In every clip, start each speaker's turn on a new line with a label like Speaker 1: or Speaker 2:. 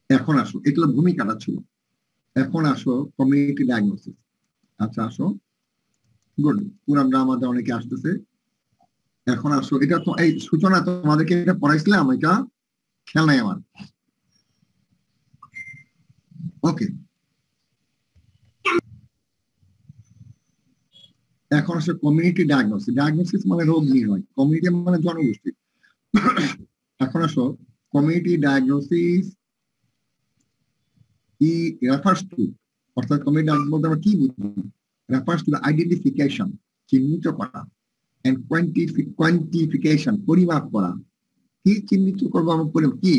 Speaker 1: এখন আসো, এটা হলো ভূমিকাটা ছিল। এখন আসো কমিউনিটি ডায়াগনোসিস। আচ্ছা আসো, গুড, পুরান আমাদের অনেকে আসতেছে। এখন আসো, এটা তো এই সূচনা তোমাদেরকে এটা পড়াইছিলাম, এটা খেয়াল নাই আমার। ওকে, এখন আসো কমিউনিটি ডায়াগনোসিস। ডায়াগনোসিস মানে রোগ নির্ণয়, কমিউনিটি মানে জনগোষ্ঠী। এখন আসো, community diagnosis E refers to, অর্থাৎ কমিউনিটি ডায়াগনোসিস বলতে আমরা কি বুঝি? রেফার্স টু দ্য আইডেন্টিফিকেশন, চিহ্নিত করা, এন্ড কোয়ান্টিফিকেশন, পরিমাপ করা। কি চিহ্নিত করবো আমরা, পরিমাপ কি?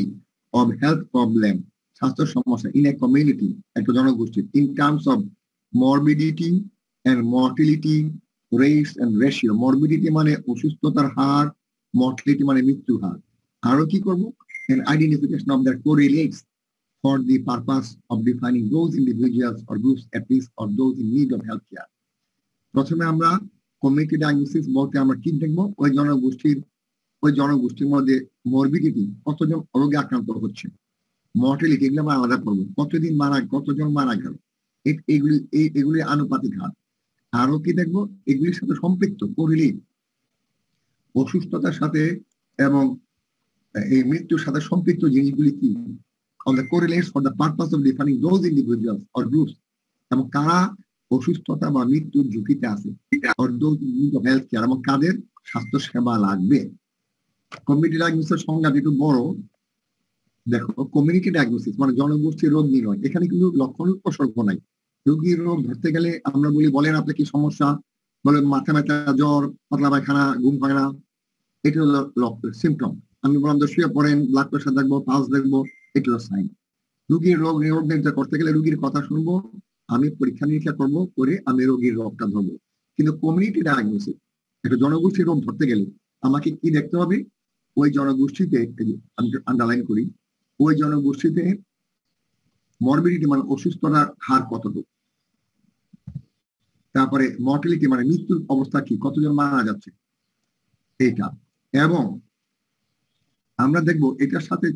Speaker 1: অফ হেলথ প্রবলেম, স্বাস্থ্য সমস্যা, ইন এ কমিউনিটি, একটা জনগোষ্ঠী, in terms of morbidity and mortality rates and ratio. Morbidity মানে অসুস্থতার হার, মর্টিলিটি মানে মৃত্যুর হার। আরো কি করবো? an identification of their correlates for the purpose of defining those individuals or groups at risk or those in need of health care. প্রথমে আমরা community diagnosis বলতে আমরা কি দেখবো? ওই জনগোষ্ঠীর মধ্যে মরবিডিটি, কতজন রোগে আক্রান্ত হচ্ছে, মর্টালিটি, এগুলো আমরা আলাদা করবো, কতজন মারা গেল, এগুলি আনুপাতিক হার। আরো কি দেখবো? এগুলির সাথে সম্পৃক্ত কোরিলেট, অসুস্থতার সাথে এবং এই মৃত্যুর সাথে সম্পৃক্ত জিনিসগুলি কি, on the correlates for the purpose of defining those individuals or groups, এবং কারা অসুস্থতা বা মৃত্যুর ঝুঁকিতে আছে, or those in need of health care, এবং কাদের স্বাস্থ্য সেবা লাগবে। কমিউনিটি ডায়াগনোসিসের সংজ্ঞা একটু বড়। দেখো, কমিউনিটি ডায়াগনোসিস মানে জনগোষ্ঠীর রোগ নির্ণয়। এখানে কিন্তু লক্ষণ উপসর্গ নাই। রোগীর রোগ ধরতে গেলে আমরা বলেন আপনার কি সমস্যা, বলে মাথা ব্যথা, জ্বর, পাতলা পায়খানা, ঘুম হয় না, এটা হলো সিমটম। আমি বললাম যে শুয়ে পড়েন, ব্লাড প্রেশার দেখবো, পালস দেখবো, এটা হলো সাইন। রোগীর রোগ নির্ণয় করতে গেলে রোগীর কথা শুনবো, আমি পরীক্ষা নিরীক্ষা করবো, করে আমি রোগীর রোগটা ধরবো। কিন্তু কমিউনিটি ডায়াগনোসিস, একটা জনগোষ্ঠীর রোগ ধরতে গেলে আমাকে কি দেখতে হবে? ওই জনগোষ্ঠীতে, আমি আন্ডারলাইন করি, ওই জনগোষ্ঠীতে মরবিডিটি মানে অসুস্থতার হার কতটুকু, তারপরে মর্টালিটি মানে মৃত্যুর অবস্থা কি, কতজন মারা যাচ্ছে, এইটা। এবং আমরা দেখব এটার সাথে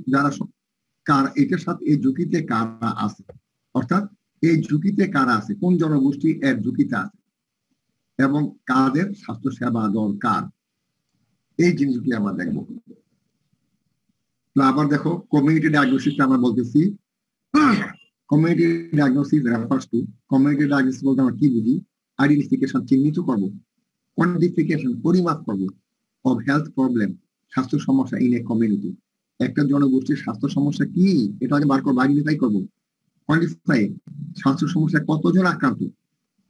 Speaker 1: এটার সাথে এই ঝুঁকিতে কারা আছে, অর্থাৎ এই ঝুঁকিতে কারা আছে, কোন জনগোষ্ঠী এর ঝুঁকিতে আছে, এবং কাদের স্বাস্থ্য সেবা দরকার, এই জিনিসগুলি আমরা দেখব। আবার দেখো, কমিউনিটি ডায়াগনোসিস আমরা বলতেছি, community diagnosis refers to, community diagnosis বলতে আমরা কি বুঝি? আইডেন্টিফিকেশন, চিহ্নিত করবো, কোয়ান্টিফিকেশন, পরিমাপ করবো, অফ হেলথ প্রবলেম, স্বাস্থ্য সমস্যা, ইন এ কমিউনিটি, একটা জনগোষ্ঠীর স্বাস্থ্য সমস্যা কি, এটা আগে বার করবো, আইডেন্টিফাই করবো। কোয়ান্টিফাই, স্বাস্থ্য সমস্যায় কতজন আক্রান্ত,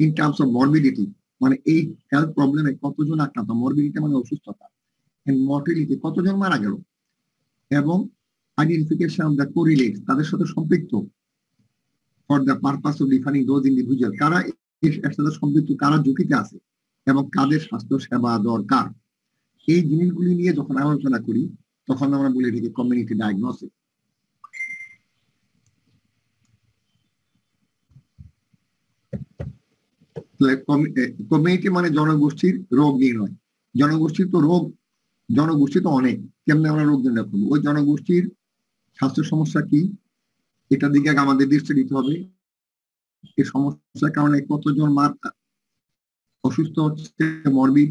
Speaker 1: ইন টার্মস অফ মরবিডিটি মানে এই হেলথ প্রবলেমে কতজন আক্রান্ত, মরবিডিটি মানে অসুস্থতা, এন্ড মর্টিলিটি কতজন মারা গেল, এবং আইডেন্টিফিকেশন অফ দ্য কোরিলেটস, তাদের সাথে সম্পৃক্ত, for the purpose of defining those individual, কারা এর সাথে সম্পৃক্ত, কারা ঝুঁকিতে আছে, এবং কাদের স্বাস্থ্য সেবা দরকার। এই জিনিসগুলি নিয়ে যখন আলোচনা করি তখন আমরা বলি এটাকে কমিউনিটি ডায়াগনোসিস। কমিউনিটি মানে জনগোষ্ঠীর রোগ নির্ণয়। জনগোষ্ঠীর তো রোগ, জনগোষ্ঠী তো অনেক, কেমনে আমরা রোগ নির্ণয় করবো? ওই জনগোষ্ঠীর স্বাস্থ্য সমস্যা কি, এটার দিকে আমাদের দৃষ্টি দিতে হবে। এই সমস্যার কারণে কতজন অসুস্থ হচ্ছে, মরবিড,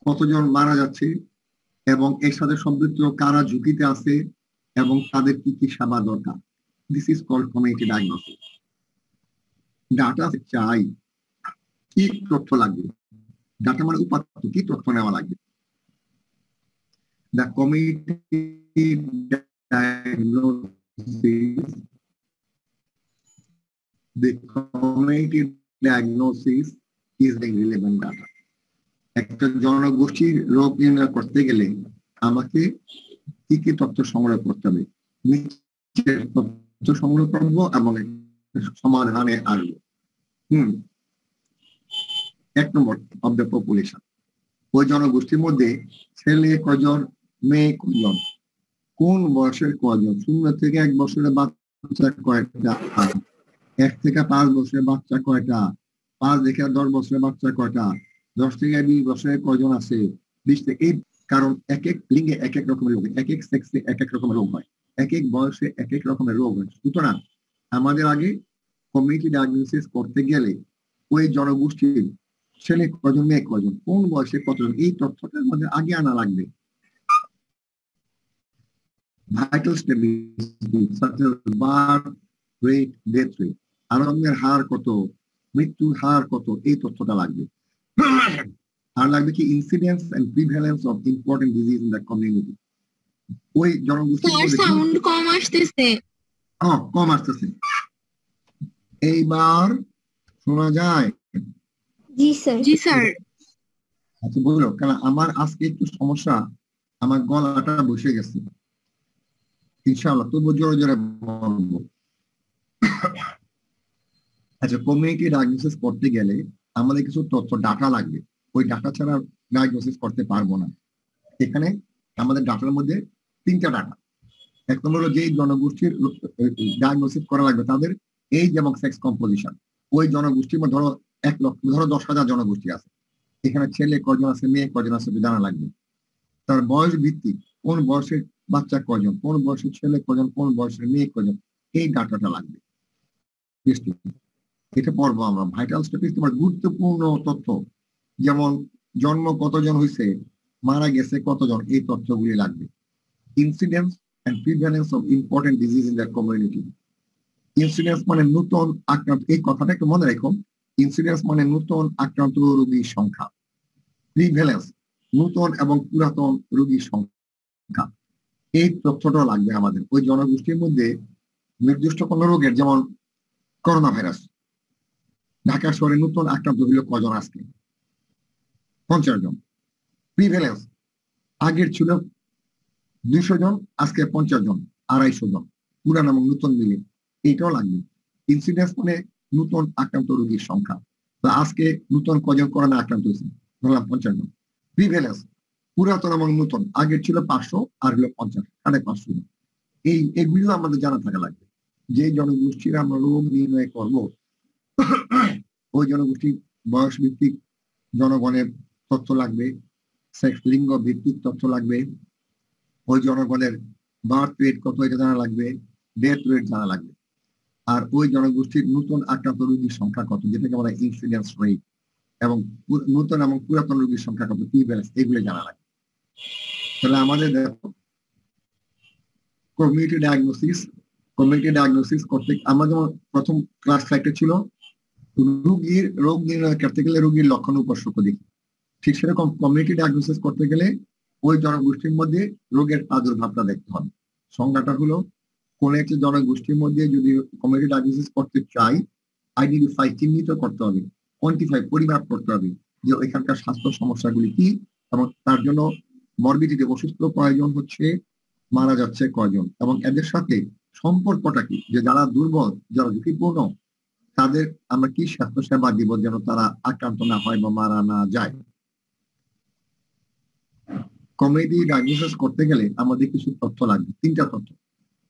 Speaker 1: কতজন মারা যাচ্ছে, এবং এর সাথে সম্পৃক্ত কারা ঝুঁকিতে আছে, এবং তাদের কি কি সেবা দরকার। This is called community diagnosis. Data চাই, কি তথ্য লাগবে, ডাটা মানে উপাত্ত, কি তথ্য নেওয়া লাগবে। The community diagnosis, the community diagnosis is the relevant data. একটা জনগোষ্ঠীর রোগ নির্ণয় করতে গেলে আমাকে কি কি তথ্য সংগ্রহ করতে হবে, তথ্য সংগ্রহ করবো এবং সমাধানে আসবো। এক নম্বর, অফ দ্য পপুলেশন, ওই জনগোষ্ঠীর মধ্যে ছেলে কজন, মেয়ে কজন, কোন বয়সের কজন, 0 থেকে 1 বছরের বাচ্চা কয়েকটা, 1 থেকে 5 বছরের বাচ্চা কয়টা, 5 থেকে 10 বছরের বাচ্চা কয়টা, 10 থেকে 20 বছরের কয়জন আছে, 20 থেকে, এই কারণ এক এক লিঙ্গে এক এক রকমের রোগ, এক এক সেক্সে এক এক রকমের রোগ হয়। এক এক বয়সে এক এক রকমের রোগ হয়। সুতরাং আমাদের আগে কমিউনিটি ডায়াগনোসিস করতে গেলে ওই জনগোষ্ঠীর ছেলে কজন মেয়ে কজন কোন বয়সে কতজন এই তথ্যটা আমাদের আগে আনা লাগবে। Vital statistics such as birth rate, death rate, জন্মের হার কত, মৃত্যুর হার কত, এই তথ্যটা লাগবে। আর লাগবে কি incidence and prevalence of important disease in the community. ওই জনগোষ্ঠীর মধ্যে
Speaker 2: সাউন্ড কম আসতেছে।
Speaker 1: কম আসতেছে। এইবার শোনা যায়?
Speaker 2: জি স্যার। জি স্যার।
Speaker 1: আচ্ছা বলো, কারণ আমার আজকে একটু সমস্যা, আমার গলাটা বসে গেছে। ইনশাআল্লাহ তবু জোরে জোরে বলবো। আচ্ছা, কমিউনিটি ডায়াগনোসিস করতে গেলে আমাদের কিছু তথ্য ডাটা লাগবে। ওই ডাটা ছাড়া ডায়াগনোসিস করতে পারবো না। এখানে আমাদের ডাটার মধ্যে তিনটা ডাটা। এক নম্বর হলো যেই জনগোষ্ঠীর ডায়াগনোসিস করা লাগবে তাদের এইজ এবং সেক্স কম্পোজিশন। ওই জনগোষ্ঠীর মধ্যে ধরো 1 লক্ষ, ধরো 10,000 জনগোষ্ঠী আছে, এখানে ছেলে কজন আছে মেয়ে কজন আছে জানা লাগবে। তার বয়স ভিত্তিক কোন বয়সের বাচ্চা কজন, কোন বয়সের ছেলে কজন, কোন বয়সের মেয়ে কজন, এই ডাটাটা লাগবে। এটা পড়বো আমরা। ভাইটাল স্ট্যাটিস্টিক্স তোমার গুরুত্বপূর্ণ তথ্য, যেমন জন্ম কতজন হয়েছে, মারা গেছে কতজন, এই তথ্যগুলি লাগবে। Incidence and prevalence of important disease in the community. Incidence মানে নতুন আক্রান্ত, এই কথাটা একটু মনে রাখো। ইনসিডেন্স মানে নতুন আক্রান্ত রোগীর সংখ্যা। প্রিভ্যালেন্স নতুন এবং পুরাতন রোগীর সংখ্যা। এই তথ্যটা লাগবে আমাদের। ওই জনগোষ্ঠীর মধ্যে নির্দিষ্ট কোন রোগের, যেমন করোনা ভাইরাস, ঢাকা শহরে নতুন আক্রান্ত হইল কজন আজকে? 50 জন। প্রিভ্যালেন্স আগের ছিল 200 জন, আজকে 50 জন, 250 জন, পুরান এবং নতুন মিলে, এইটাও লাগবে। ইনসিডেন্স মানে নতুন আক্রান্ত রোগীর সংখ্যা, আজকে নতুন কজন করোনা আক্রান্ত হয়েছে, ধরলাম 50 জন। প্রিভ্যালেন্স পুরাতন এবং নতুন, আগের ছিল 500 আর হলো 50, 550 জন। এগুলো আমাদের জানা থাকা লাগবে। যে জনগোষ্ঠীর আমরা রোগ নির্ণয় করবো ওই জনগোষ্ঠীর বয়স ভিত্তিক জনগণের তথ্য লাগবে, সেক্স লিঙ্গ ভিত্তিক তথ্য লাগবে, ওই জনগণের বার্থ রেট কত এটা জানা লাগবে, ডেথ রেট জানা লাগবে, আর ওই জনগোষ্ঠীর নতুন আক্রান্ত রোগীর সংখ্যা কত, যেটাকে বলা হয় ইনসিডেন্স রেট, এবং নতুন এবং পুরাতন রোগীর সংখ্যা কত, প্রিভ্যালেন্স, এগুলো জানা লাগবে। তাহলে আমাদের দেখো কমিউনিটি ডায়াগনোসিস করতে আমরা যেমন প্রথম ক্লাস 5 ছিল রোগীর রোগ নির্ণয় করতে গেলে রোগীর লক্ষণ উপসর্গ দেখি, ঠিক সেরকম কমিউনিটি ডায়াগনোসিস করতে গেলে ওই জনগোষ্ঠীর মধ্যে রোগের প্রাদুর্ভাবটা দেখতে হবে। সংজ্ঞাটা হলো, কোন একটি জনগোষ্ঠীর মধ্যে যদি কমিউনিটি ডায়াগনোসিস করতে চাই, আইডেন্টিফাই, চিহ্নিত করতে হবে, কোয়ান্টিফাই, পরিমাপ করতে হবে যে এখানকার স্বাস্থ্য সমস্যাগুলি কি, এবং তার জন্য মরবিডিটি, অসুস্থ কয়জন হচ্ছে, মারা যাচ্ছে কয়জন, এবং এদের সাথে সম্পর্কটা কি, যে যারা দুর্বল, যারা ঝুঁকিপূর্ণ, তাদের আমরা কি স্বাস্থ্য সেবা দিব যেন তারা আক্রান্ত না হয় বা মারা না যায়। কমিউনিটি ডায়াগনোসিস করতে গেলে আমাদের কিছু তথ্য লাগবে, 3টা তথ্য।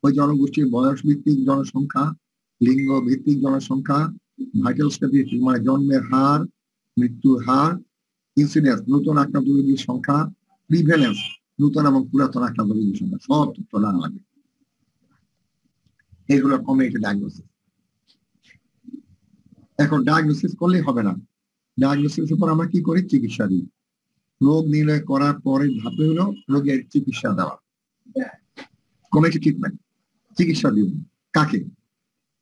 Speaker 1: ওই জনগোষ্ঠীর বয়স ভিত্তিক জনসংখ্যা, লিঙ্গ ভিত্তিক জনসংখ্যা, ভাইটাল স্ট্যাটিস্টিক্স মানে জন্মের হার, মৃত্যুর হার, ইনসিডেন্স নতুন আক্রান্ত রোগীর সংখ্যা, প্রিভ্যালেন্স নতুন এবং পুরাতন আক্রান্ত রোগীর সংখ্যা, সব তথ্য জানা লাগবে। এগুলো কমিউনিটি ডায়াগনোসিস। এখন ডায়াগনোসিস করলেই হবে না, ডায়াগনোসিস উপর আমরা কি করি, চিকিৎসা দিই। রোগ নির্ণয় করার পরে ধাপে হলো রোগের চিকিৎসা দেওয়া, কমিউনিটি ট্রিটমেন্ট। চিকিৎসা দিব কাকে?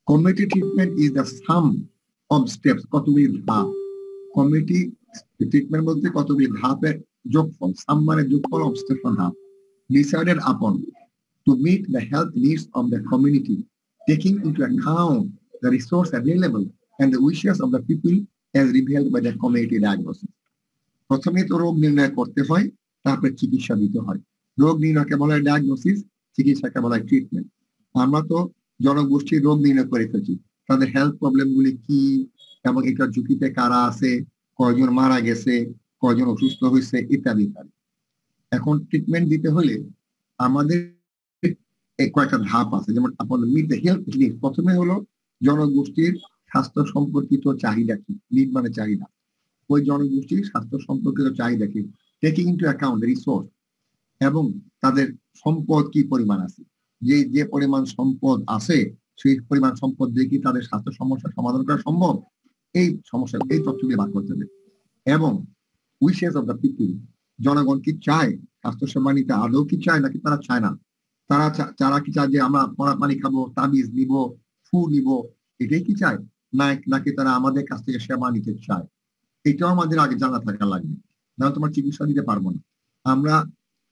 Speaker 1: Community treatment is the sum of steps, কতগুলি ধাপ। কমিউনিটি ট্রিটমেন্ট বলতে কতগুলি ধাপের যোগফল, সাম মানে যোগফল, অফ স্টেপস ধাপ, ডিসাইডেড আপন to meet the health needs of the community, taking into account the resource available and the wishes of the people as revealed by the community diagnosis. প্রথমে তো রোগ নির্ণয় করতে হয়, তারপরে চিকিৎসা দিতে হয়। রোগ নির্ণয়কে বলা হয় ডায়াগনোসিস, চিকিৎসাকে বলা হয় ট্রিটমেন্ট। আমরা তো জনগোষ্ঠীর রোগ নির্ণয় করে ফেলছি, তাদের হেলথ প্রবলেম গুলি কি, এবং এটা ঝুঁকিতে কারা আছে, কয়জন মারা গেছে, কয়জন অসুস্থ হয়েছে, ইত্যাদি ইত্যাদি। এখন ট্রিটমেন্ট দিতে হলে আমাদের কয়েকটা ধাপ আছে, যেমন আপনাদের মিট দ্য হেলথ নিডস। প্রথমে হলো জনগোষ্ঠীর স্বাস্থ্য সম্পর্কিত চাহিদা কি, নিড মানে চাহিদা, ওই জনগোষ্ঠীর স্বাস্থ্য সম্পর্কিত চাহিদা কি, টেকিং ইনটু অ্যাকাউন্ট রিসোর্স, এবং তাদের সম্পদ কি পরিমাণ আছে। যে যে পরিমাণ সম্পদ আছে সেই পরিমাণ সম্পদ দিয়ে কি তাদের স্বাস্থ্য সমস্যার সমাধান করা সম্ভব, এই সমস্যা এই তথ্যগুলি বার করতে হবে। এবং উইশেস অফ দ্য পিপল, জনগণ কি চায় স্বাস্থ্যসেবা নিতে, আদৌ কি চায় নাকি তারা চায় না, তারা কি চায় যে আমরা পড়া পানি খাবো, তাবিজ নিব, ফু নিব, এটাই কি চায়, নাকি তারা আমাদের কাছ থেকে সেবা নিতে চায়, এটাও আমাদের আগে জানা থাকা লাগবে। না তোমার চিকিৎসা দিতে পারবো না। আমরা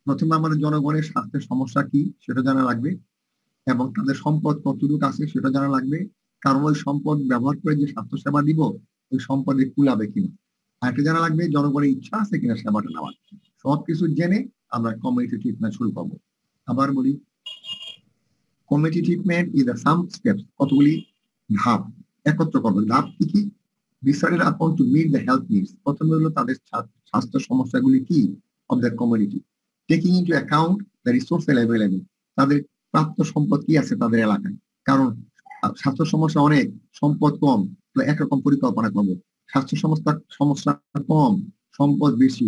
Speaker 1: প্রথমে আমাদের জনগণের স্বাস্থ্যের সমস্যা কি সেটা জানা লাগবে, এবং তাদের সম্পদ কতটুকু আছে সেটা জানা লাগবে, কারণ ওই সম্পদ ব্যবহার করে যে স্বাস্থ্যসেবা দিব ওই সম্পদে কুলাবে কিনা। আরেকটা জানা লাগবে জনগণের ইচ্ছা আছে কিনা সেবাটা নেওয়ার। সবকিছু জেনে আমরা কমিউনিটি ট্রিটমেন্ট শুরু করবো। আবার বলি, community treatment is the sum steps, কতগুলি ধাপ একত্র করবো। ধাপ কি কি? Decided upon to meet the health needs, প্রথমে হলো তাদের স্বাস্থ্য সমস্যাগুলি কি of the community, taking into account the resource available, তাদের প্রাপ্ত সম্পদ কি আছে তাদের এলাকায়। কারণ স্বাস্থ্য সমস্যা অনেক, সম্পদ কম, একরকম পরিকল্পনা করবো। স্বাস্থ্য সমস্যা কম, সম্পদ বেশি,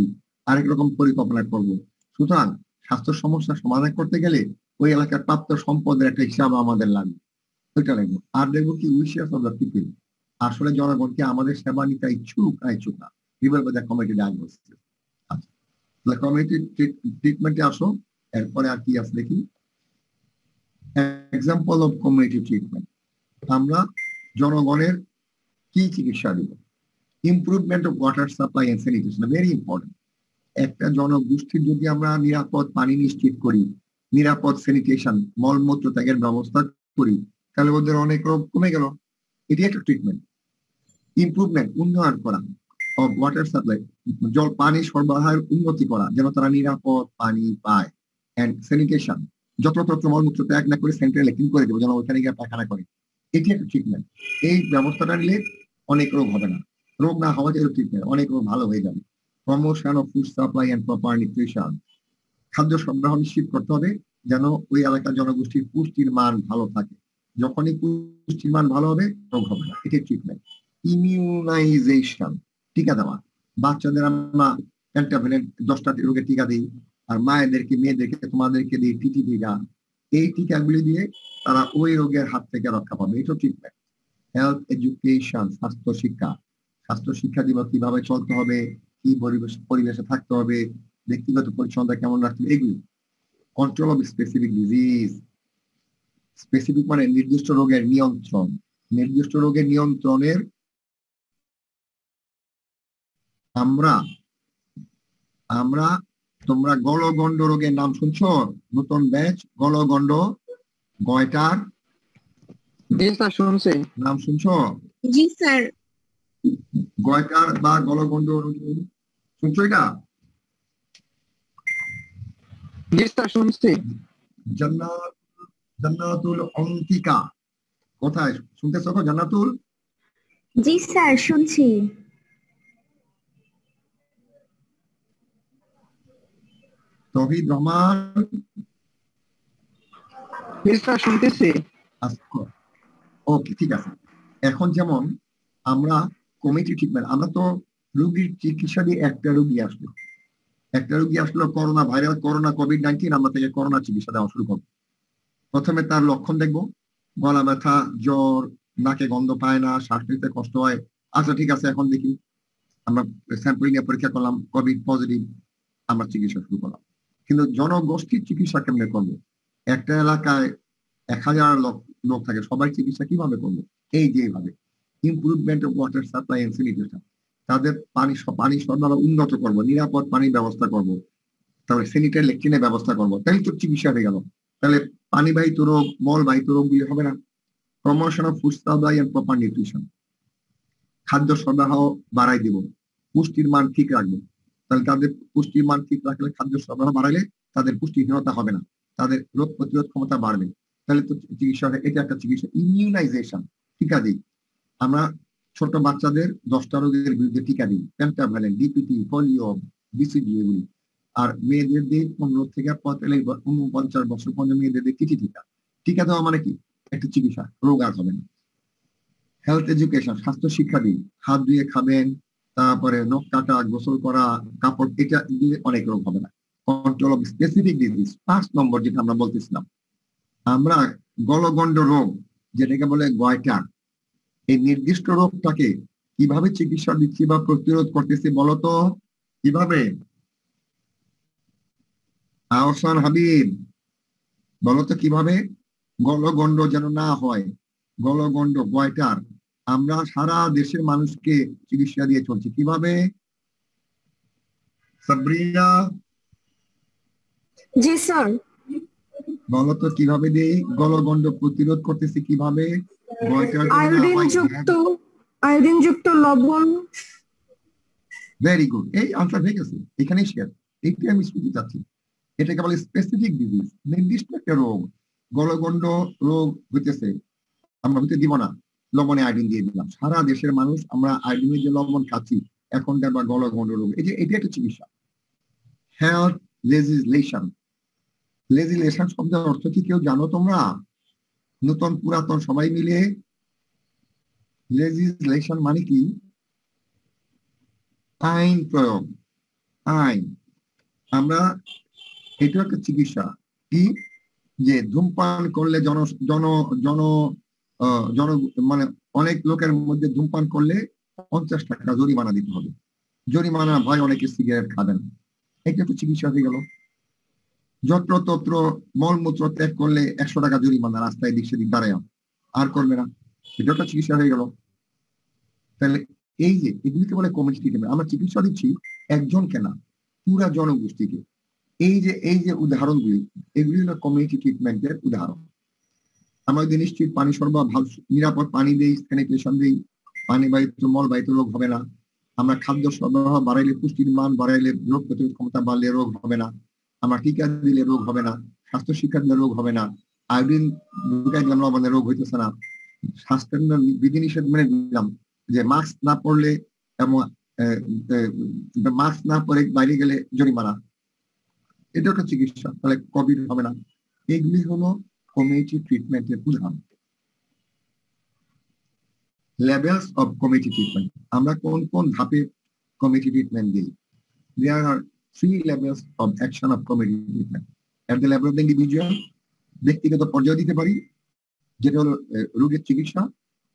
Speaker 1: আরেক রকম পরিকল্পনা করব। সুতরাং স্বাস্থ্য সমস্যা সমাধান করতে গেলে ওই এলাকার প্রাপ্ত সম্পদের একটা হিসাব আমাদের লাগবে, ওইটা লাগবে। আর দেখবো কি উইশেস অফ দ্য পিপল, আসলে জনগণকে আমাদের সেবা নিতে ইচ্ছুক না ইচ্ছুক না, রিমেম্বার দ্য কমিউনিটি ডায়াগনোসিস। আচ্ছা, কমিউনিটি ট্রিটমেন্টে আসো, এরপরে আর কি আছে দেখি। এক্সাম্পল অফ কমিউনিটি ট্রিটমেন্ট, আমরা জনগণের কি চিকিৎসা দিব। Improvement of water supply and sanitation, very important. একটা জনগোষ্ঠীর যদি আমরা নিরাপদ পানি নিশ্চিত করি, নিরাপদ স্যানিটেশন মলমূত্র ত্যাগের ব্যবস্থা করি, তাহলে ওদের অনেক রোগ কমে গেল। এটি একটা ট্রিটমেন্ট। ইমপ্রুভমেন্ট, উন্নয়ন করা অফ ওয়াটার সাপ্লাই, জল পানি সরবরাহের উন্নতি করা যেন তারা নিরাপদ পানি পায়। এন্ড স্যানিটেশন, যত্রতত্র মলমূত্র ত্যাগ না করে সেন্ট্রাল লেকিং করে দেবো যেন ওইখানে গিয়ে পায়খানা করে। এটি একটা ট্রিটমেন্ট। এই ব্যবস্থাটা নিলে অনেক রোগ হবে না, রোগ না হওয়া যায় ট্রিটমেন্ট, অনেক রোগ ভালো হয়ে যাবে। Promotion of food supply and proper nutrition, খাদ্য সরবরাহ নিশ্চিত করতে হবে যেন ওই এলাকার জনগোষ্ঠীর পুষ্টির মান ভালো থাকে। যখনই পুষ্টির মান ভালো হবে রোগ হবে না, এটি ট্রিটমেন্ট। ইমিউনাইজেশন, টিকা দেওয়া, বাচ্চাদের আমরা পেন্টাভেলেন্ট 10টা রোগের টিকা দিই, আর মেয়েদেরকে তোমাদেরকে দিই টিটি টিকা। এই টিকাগুলি দিয়ে তারা ওই রোগের হাত থেকে রক্ষা পাবে, এটা ট্রিটমেন্ট। হেলথ এডুকেশন, স্বাস্থ্য শিক্ষা দিব, কিভাবে চলতে হবে, কি পরিবেশে থাকতে হবে, ব্যক্তিগত পরিচ্ছন্নতা কেমন রাখতে হবে, এগুলি। Control of specific disease, specific মানে নির্দিষ্ট রোগের নিয়ন্ত্রণ, নির্দিষ্ট রোগের নিয়ন্ত্রণের আমরা তোমরা গলগণ্ড রোগের নাম শুনছো? নতুন ব্যাচ গলগণ্ড, গয়টার
Speaker 3: শুনছি,
Speaker 1: নাম শুনছো?
Speaker 2: জি স্যার।
Speaker 1: গয়টার বা গলগণ্ড শুনছো? এটা
Speaker 3: জি স্যার শুনছি।
Speaker 1: জান্নাতুল অন্তিকা, কোথায় শুনতেছো জান্নাতুল?
Speaker 2: জি স্যার শুনছি।
Speaker 1: তৌহিদ রহমান,
Speaker 3: জি স্যার শুনতেছি।
Speaker 1: ওকে, ঠিক আছে। এখন যেমন আমরা কমিটি ট্রিটমেন্ট, আমরা তো রোগীর চিকিৎসা দিয়ে একটা রোগী আসলো করোনা ভাইরাস, করোনা কোভিড-19, আমরা থেকে করোনা চিকিৎসা দেওয়া শুরু করবো। প্রথমে তার লক্ষণ দেখবো, গলা ব্যথা, জ্বর, নাকে গন্ধ পায় না, শ্বাস নিতে কষ্ট হয়। আচ্ছা ঠিক আছে, এখন দেখি, আমরা স্যাম্পল নিয়ে পরীক্ষা করলাম, কোভিড পজিটিভ, আমরা চিকিৎসা শুরু করলাম। কিন্তু জনগোষ্ঠীর চিকিৎসা কেমনে করবো? একটা এলাকায় 1000 লোক থাকে, সবাই চিকিৎসা কিভাবে করবো? এই যে এইভাবে improvement of water supply and sanitation, তাদের পানি সরবরাহ উন্নত করবো, নিরাপদ পানির ব্যবস্থা করব, তারপরে স্যানিটারি ল্যাট্রিনের ব্যবস্থা করবো, তাহলে তো চিকিৎসা হয়ে গেল। তাহলে পানিবাহিত রোগ, মলবাহিত রোগগুলি হবে না। Promotion of food supply and proper nutrition, খাদ্য সরবরাহ বাড়াই দিব, পুষ্টির মান ঠিক রাখবো। তাহলে তাদের পুষ্টির মান ঠিক রাখলে, খাদ্য সরবরাহ বাড়ালে তাদের পুষ্টিহীনতা হবে না, তাদের রোগ প্রতিরোধ ক্ষমতা বাড়বে, তাহলে তো চিকিৎসা, এটা একটা চিকিৎসা। ইমিউনাইজেশন, টিকা দিই, আমরা ছোট বাচ্চাদের 10টা রোগের বিরুদ্ধে টিকা দিই, পেন্টাভ্যালেন্ট, ডিপিটি, পোলিও, বিসিজি, এগুলি। আর মেয়েদের দিই 15 থেকে 49 বছর পর্যন্ত মেয়েদের দিই টিটি টিকা। টিকা দেওয়া মানে কি? একটা চিকিৎসা, রোগ আর হবে না। হেলথ এডুকেশন, স্বাস্থ্য শিক্ষা দিই, হাত ধুয়ে খাবেন, তারপরে নখ কাটা, গোসল করা, কাপড়, এটা দিলে অনেক রোগ হবে না। কন্ট্রোল অফ স্পেসিফিক ডিজিজ, 5 নম্বর যেটা আমরা বলতেছিলাম, আমরা গলগণ্ড রোগ যেটাকে বলে গয়টা, এই নির্দিষ্ট রোগটাকে কিভাবে চিকিৎসা দিচ্ছি বা প্রতিরোধ করতেছি বলতো? কিভাবে? আহসান হাবিব, বলতো কিভাবে গলগণ্ড যেন না হয়, গলগণ্ড গয়টার আমরা সারা দেশের মানুষকে চিকিৎসা দিয়ে চলছি কিভাবে? সাবরিনা,
Speaker 2: জি স্যার।
Speaker 1: বলতো কিভাবে দিই? গলগণ্ড প্রতিরোধ করতেছি কিভাবে? গয়টার যেন না হয়।
Speaker 2: আয়োডিন যুক্ত লবণ।
Speaker 1: ভেরি গুড, এই আনসার হয়ে গেছে, এখানেই শেয়ার। এইটাই আমি শুনতে চাচ্ছি। এটাকে বলে স্পেসিফিক ডিজিজ, নির্দিষ্ট একটা রোগ। গলগণ্ড রোগ হইতেছে, আমরা হইতে দিব না, লবণে আয়োডিন দিয়ে দিলাম। সারা দেশের মানুষ আমরা আয়োডিনের যে লবণ খাচ্ছি এখন দেখবা গলগণ্ড রোগ। এই যে এটা একটা চিকিৎসা। হেলথ লেজিসলেশন, লেজিসলেশন শব্দের অর্থ কি কেউ জানো তোমরা? নতুন পুরাতন সবাই মিলে। লেজিসলেশন মানে কি? আইন প্রয়োগ, আইন। আমরা এটা একটা চিকিৎসা কি, যে ধূমপান করলে জন জন জন জন মানে অনেক লোকের মধ্যে ধূমপান করলে 50 টাকা জরিমানা দিতে হবে। জরিমানা ভয় অনেকে সিগারেট খাবেন, এটা একটা চিকিৎসা হয়ে গেল। যত্রতত্র মলমূত্র ত্যাগ করলে 100 টাকা জরিমানা, রাস্তায় দিক সেদিক দাঁড়ায় আর করবে না, এটা একটা চিকিৎসা হয়ে গেল। তাহলে এই যে এগুলিকে বলে কমিউনিটি ট্রিটমেন্ট। আমরা চিকিৎসা দিচ্ছি একজনকে না, পুরা জনগোষ্ঠীকে। এই যে উদাহরণগুলি, এগুলি হলো কমিউনিটি ট্রিটমেন্টের উদাহরণ। আমরা যদি নিশ্চিত পানি সরবরাহ ভালো, নিরাপদ পানি দিই, স্যানিটেশন দিই, পানি বাহিত মল বাহিত রোগ হবে না। আমরা খাদ্য সরবরাহ বাড়াইলে, পুষ্টির মান বাড়াইলে, রোগ প্রতিরোধ ক্ষমতা বাড়লে রোগ হবে না। আমরা টিকা দিলে রোগ হবে না, স্বাস্থ্য শিক্ষা দিলে রোগ হবে না, আয়োডিন ঢুকাই দিলাম লবণে রোগ হইতেছে না, স্বাস্থ্যের বিধিনিষেধ মেনে দিলাম, যে মাস্ক না পরলে এবং মাস্ক না পরে বাইরে গেলে জরিমানা, এটা একটা চিকিৎসা, তাহলে কোভিড হবে না। এগুলি হলো কমিউনিটি ট্রিটমেন্টের উদাহরণ। লেভেলস অফ কমিউনিটি ট্রিটমেন্ট, আমরা কোন কোন ধাপে কমিউনিটি ট্রিটমেন্ট দিই? There are 3 levels of action of community treatment. At the level of the individual, ব্যক্তিগত পর্যায়ে দিতে পারি, যেটা হলো রোগের চিকিৎসা।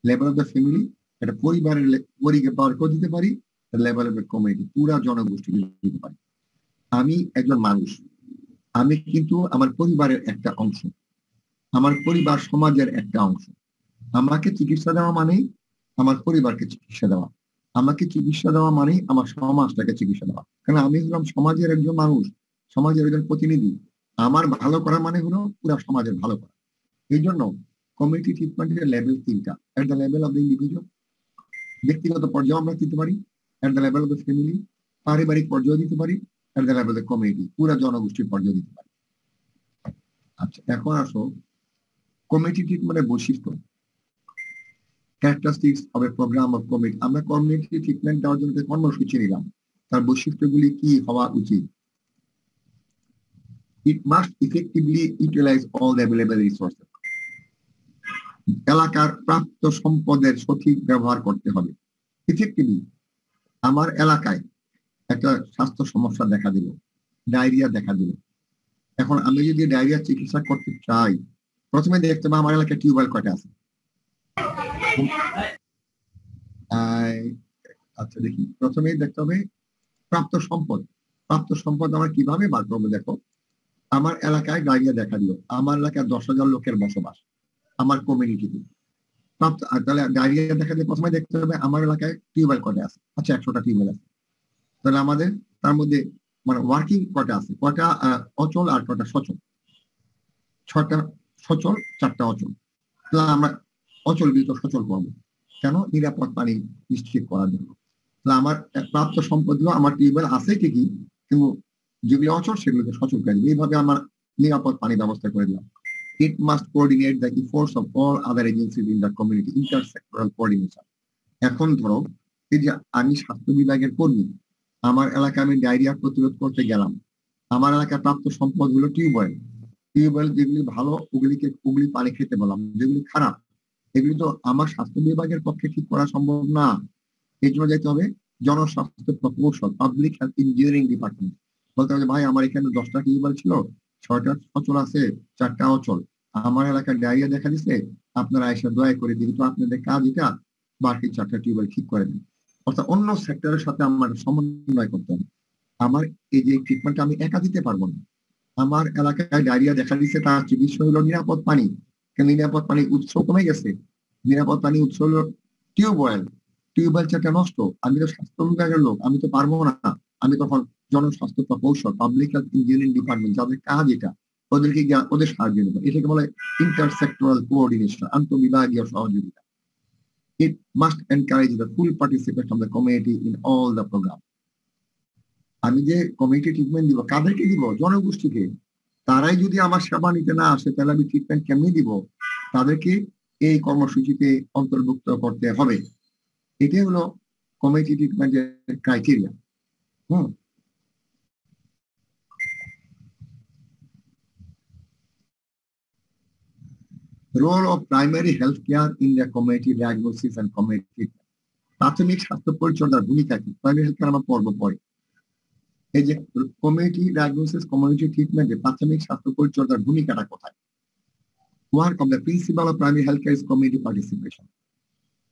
Speaker 1: লেভেল অফ দ্য ফ্যামিলি, এটা পরিবারের পরিবারকেও দিতে পারি। লেভেল অফ দ্য কমিউনিটি, পুরা জনগোষ্ঠীকে দিতে পারি। আমি একজন মানুষ, আমি কিন্তু আমার পরিবারের একটা অংশ, আমার পরিবার সমাজের একটা অংশ। আমাকে চিকিৎসা দেওয়া মানেই আমার পরিবারকে চিকিৎসা দেওয়া, আমাকে চিকিৎসা দেওয়া মানে আমার সমাজটাকে চিকিৎসা দেওয়া। কারণ আমি হলাম সমাজের একজন মানুষ, সমাজের একজন প্রতিনিধি। আমার ভালো করা মানে হলো পুরো সমাজের ভালো করা। এই জন্য কমিউনিটি ট্রিটমেন্টের লেভেল 3টা। At the level of the individual, ব্যক্তিগত পর্যায়ে আমরা দিতে পারি। At the level of the family, পারিবারিক পর্যায়ে দিতে পারি। At the level of the community, পুরো জনগোষ্ঠীর পর্যায়ে দিতে পারি। আচ্ছা, এখন আসো কমিউনিটি ট্রিটমেন্টের বৈশিষ্ট্য। characteristics of a program of community, আমরা কমিউনিটি ট্রিটমেন্ট দেওয়ার জন্য যে কর্মসূচি নিলাম, তার বৈশিষ্ট্যগুলি কি হওয়া উচিত? It must effectively utilize all the available resources. এলাকার প্রাপ্ত সম্পদের সঠিক ব্যবহার করতে হবে। ইফেক্টিভলি, আমার এলাকায় একটা স্বাস্থ্য সমস্যা দেখা দিল, ডায়রিয়া দেখা দিল। এখন আমি যদি ডায়রিয়া চিকিৎসা করতে চাই, প্রথমে দেখতে হবে আমার এলাকায় টিউবওয়েল কয়টা আছে। আচ্ছা, দেখি, প্রথমেই দেখতে হবে প্রাপ্ত সম্পদ। প্রাপ্ত সম্পদ আমরা কিভাবে বার করবো? দেখো, আমার এলাকায় ডায়রিয়া দেখা দিল, আমার এলাকায় 10,000 লোকের বসবাস, আমার কমিউনিটিতে প্রাপ্ত। তাহলে ডায়রিয়া দেখা দিলে প্রথমে দেখতে হবে আমার এলাকায় টিউবওয়েল কয়টা আছে। আচ্ছা, 100টা টিউবওয়েল আছে। তাহলে আমাদের তার মধ্যে মানে ওয়ার্কিং কয়টা আছে, কয়টা অচল আর কয়টা সচল? 6টা সচল, 4টা অচল। তাহলে আমরা অচল বিত সচল করবো, কেন? নিরাপদ পানি নিশ্চিত করার জন্য। তাহলে আমার প্রাপ্ত সম্পদ গুলো, আমার টিউবওয়েল আছে ঠিকই, কিন্তু যেগুলো অচল সেগুলোকে সচল করে দিবে। এইভাবে আমার নিরাপদ পানি ব্যবস্থা করে দিলাম। It must coordinate the efforts of all other agencies in the community, intersectoral coordination. এখন ধরো, এই যে আমি স্বাস্থ্য বিভাগের কর্মী, আমার এলাকায় আমি ডায়রিয়া প্রতিরোধ করতে গেলাম। আমার এলাকায় প্রাপ্ত সম্পদ হলো টিউবওয়েল। টিউবওয়েল যেগুলি ভালো ওগুলি পানি খেতে বললাম, যেগুলি খারাপ এগুলি তো আমার স্বাস্থ্য বিভাগের পক্ষে ঠিক করা সম্ভব না। এই জন্য যেতে হবে জনস্বাস্থ্য প্রকৌশল, পাবলিক হেলথ ইঞ্জিনিয়ারিং ডিপার্টমেন্ট। বলতে হবে ভাই, আমার এখানে 10টা টিউবওয়েল ছিল, 6টা অচল আছে, 4টা অচল। আমার এলাকায় ডায়রিয়া দেখা দিচ্ছে, আপনারা এসে দয়া করে দিন তো আপনাদের কাজ এটা, বাকি 4টা টিউবওয়েল ঠিক করে দিন। অর্থাৎ অন্য সেক্টরের সাথে আমার সমন্বয় করতে হবে। আমার এই যে ট্রিটমেন্টটা আমি একা দিতে পারবো না। আমার এলাকায় ডায়রিয়া দেখা দিচ্ছে, তার চিকিৎসা হলো নিরাপদ পানি। নিরাপদ পানির উৎস কমে গেছে, নিরাপদ পানির উৎস হলো টিউবওয়েল। টিউবওয়েল চারটা নষ্ট, আমি তো স্বাস্থ্য বিভাগের লোক, আমি তো পারবো না। আমি তখন জনস্বাস্থ্য প্রকৌশল, পাবলিক হেলথ ইঞ্জিনিয়ারিং ডিপার্টমেন্ট, যাদের কাজ এটা, ওদেরকে গিয়ে ওদের সাহায্য নেবো। এটাকে বলে ইন্টারসেক্টরাল কোঅর্ডিনেশন, আন্তঃবিভাগীয় সহযোগিতা। It must encourage the full participation of the community in all the program. আমি যে কমিউনিটি ট্রিটমেন্ট দিব, কাদেরকে দিব? জনগোষ্ঠীকে। তারাই যদি আমার সেবা নিতে না আসে, তাহলে আমি ট্রিটমেন্ট কেমনি দিব? তাদেরকে এই কর্মসূচিতে অন্তর্ভুক্ত করতে হবে। এটাই হলো কমিউনিটি ট্রিটমেন্টের criteria. Role of primary health care in the community diagnosis and community treatment. প্রাথমিক স্বাস্থ্য পরিচর্যার ভূমিকা কি? প্রাইমারি হেলথ কেয়ার আমার পর্ব পড়ে। এই যে কমিউনিটি ডায়াগনোসিস, কমিউনিটি ট্রিটমেন্টে প্রাথমিক স্বাস্থ্য পরিচর্যার ভূমিকাটা কোথায়? One of the principle of primary health care is community participation.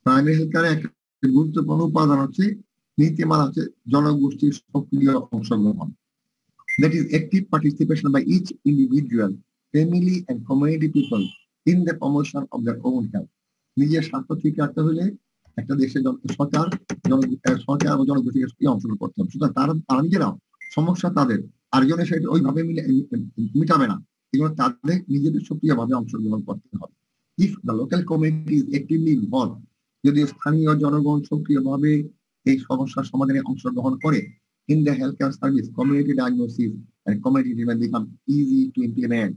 Speaker 1: Primary health কেয়ারে একটা গুরুত্বপূর্ণ উপাদান হচ্ছে, নীতিমালা হচ্ছে জনগোষ্ঠীর সক্রিয় অংশগ্রহণ। That is active participation by each individual, family and community people in the promotion of their own health. নিজের স্বাস্থ্য ঠিক রাখতে হলে একটা দেশের সরকার ও জনগোষ্ঠীকে অংশগ্রহণ করতে হবে। সুতরাং তারা নিজেরাও সমস্যা তাদের, আরেকজনের সাথে ওইভাবে মিটাবে না, এগুলো তাদের নিজেদের সক্রিয়ভাবে অংশগ্রহণ করতে হবে। If the local community is actively involve, যদি স্থানীয় জনগণ সক্রিয়ভাবে এই সমস্যার সমাধানে অংশগ্রহণ করে, in the healthcare service, community diagnosis and community treatment become easy to implement.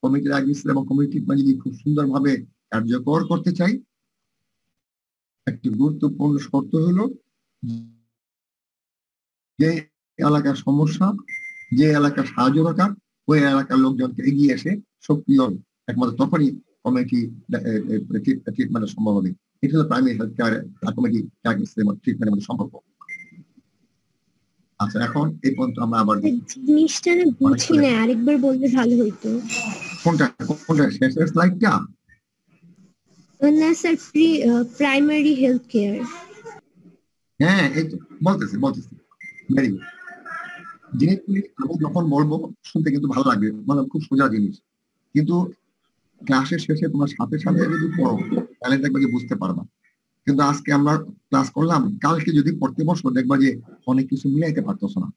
Speaker 1: Community diagnosis এবং community treatment যদি খুব সুন্দরভাবে কার্যকর করতে চাই, একটি গুরুত্বপূর্ণ শর্ত হলো যে এলাকার সমস্যা, যে এলাকার সাহায্য দরকার, ওই এলাকার লোকজনকে এগিয়ে এসে সক্রিয়, একমাত্র তখনই কমিউনিটি ট্রিটমেন্ট সম্ভব হবে। এটা হলো প্রাইমারি হেলথ কেয়ার আর কমিউনিটি ডায়াগনোসিস এবং ট্রিটমেন্টের মধ্যে সম্পর্ক। আচ্ছা, এখন এই পর্যন্ত আমরা আবার
Speaker 4: জিনিসটা না বুঝি না, আরেকবার বললে ভালো হইতো।
Speaker 1: কোনটা শেষের স্লাইডটা?
Speaker 4: না স্যার, প্রাইমারি হেলথ কেয়ার।
Speaker 1: হ্যাঁ, এই তো বলতেছি। Very good. জিনিসগুলি আমি যখন বলবো শুনতে কিন্তু ভালো লাগবে, মানে খুব সোজা জিনিস, কিন্তু ক্লাসের শেষে তোমার সাথে যদি পড়ো তাহলে দেখবা যে বুঝতে পারবা। কিন্তু আজকে আমরা ক্লাস করলাম, কালকে যদি পড়তে বসো দেখবা যে অনেক কিছু মিলাইতে পারতেছো না।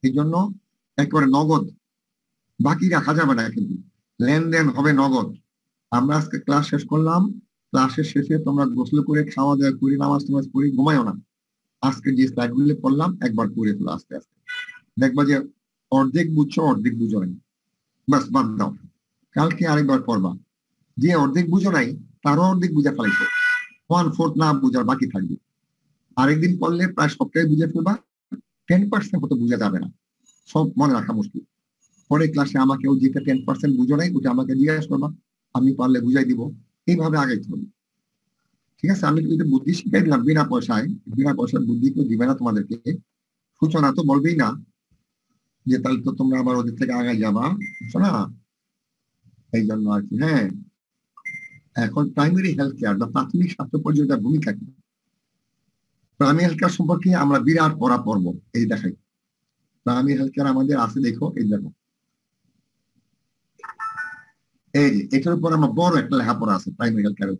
Speaker 1: এই জন্য একেবারে নগদ, বাকি রাখা যাবে না, কিন্তু লেনদেন হবে নগদ। আমরা আজকে ক্লাস শেষ করলাম, ক্লাসের শেষে তোমরা গোসল করে খাওয়া দাওয়া করি, নামাজ পড়ি, ঘুমাইও না। আজকে যে স্লাইড গুলো পড়লাম একবার পড়ে ফেলো আস্তে আস্তে, দেখবা যে অর্ধেক বুঝছো, অর্ধেক বুঝো নাই, বাস বাদ দাও। কালকে আরেকবার পড়বা, যে অর্ধেক বুঝো নাই তারও অর্ধেক বুঝে ফেলাইছো, 1/4 না বুঝার বাকি থাকবে। আরেকদিন পড়লে প্রায় সবটাই বুঝে ফেলবা, 10% মতো বুঝা যাবে না, সব মনে রাখা মুশকিল। পরে ক্লাসে আমাকে যেটা 10% বুঝো নাই ওটা আমাকে জিজ্ঞাসা করবা, আমি পারলে বুঝাই দিব। এইভাবে আগাইতে হবে, ঠিক আছে? আমি যদি বুদ্ধি শিখাই দিলাম বিনা পয়সায় বুদ্ধি কেউ দিবে না তোমাদেরকে, সূচনা তো বলবেই না যে তাহলে তো তোমরা আবার ওদের থেকে আগাই যাবা, বুঝছো না? এই জন্য আর কি। হ্যাঁ, এখন প্রাইমারি হেলথ কেয়ার বা প্রাথমিক স্বাস্থ্য পরিচর্যার ভূমিকা কি? প্রাইমারি হেলথ কেয়ার সম্পর্কে আমরা বিরাট পড়া পড়ব, এই দেখাই। প্রাইমারি হেলথ কেয়ার আমাদের আছে, দেখো এই দেখো, এই যে এটার উপর আমার বড় একটা লেখাপড়া আছে প্রাইমারি হেলথ কেয়ারের।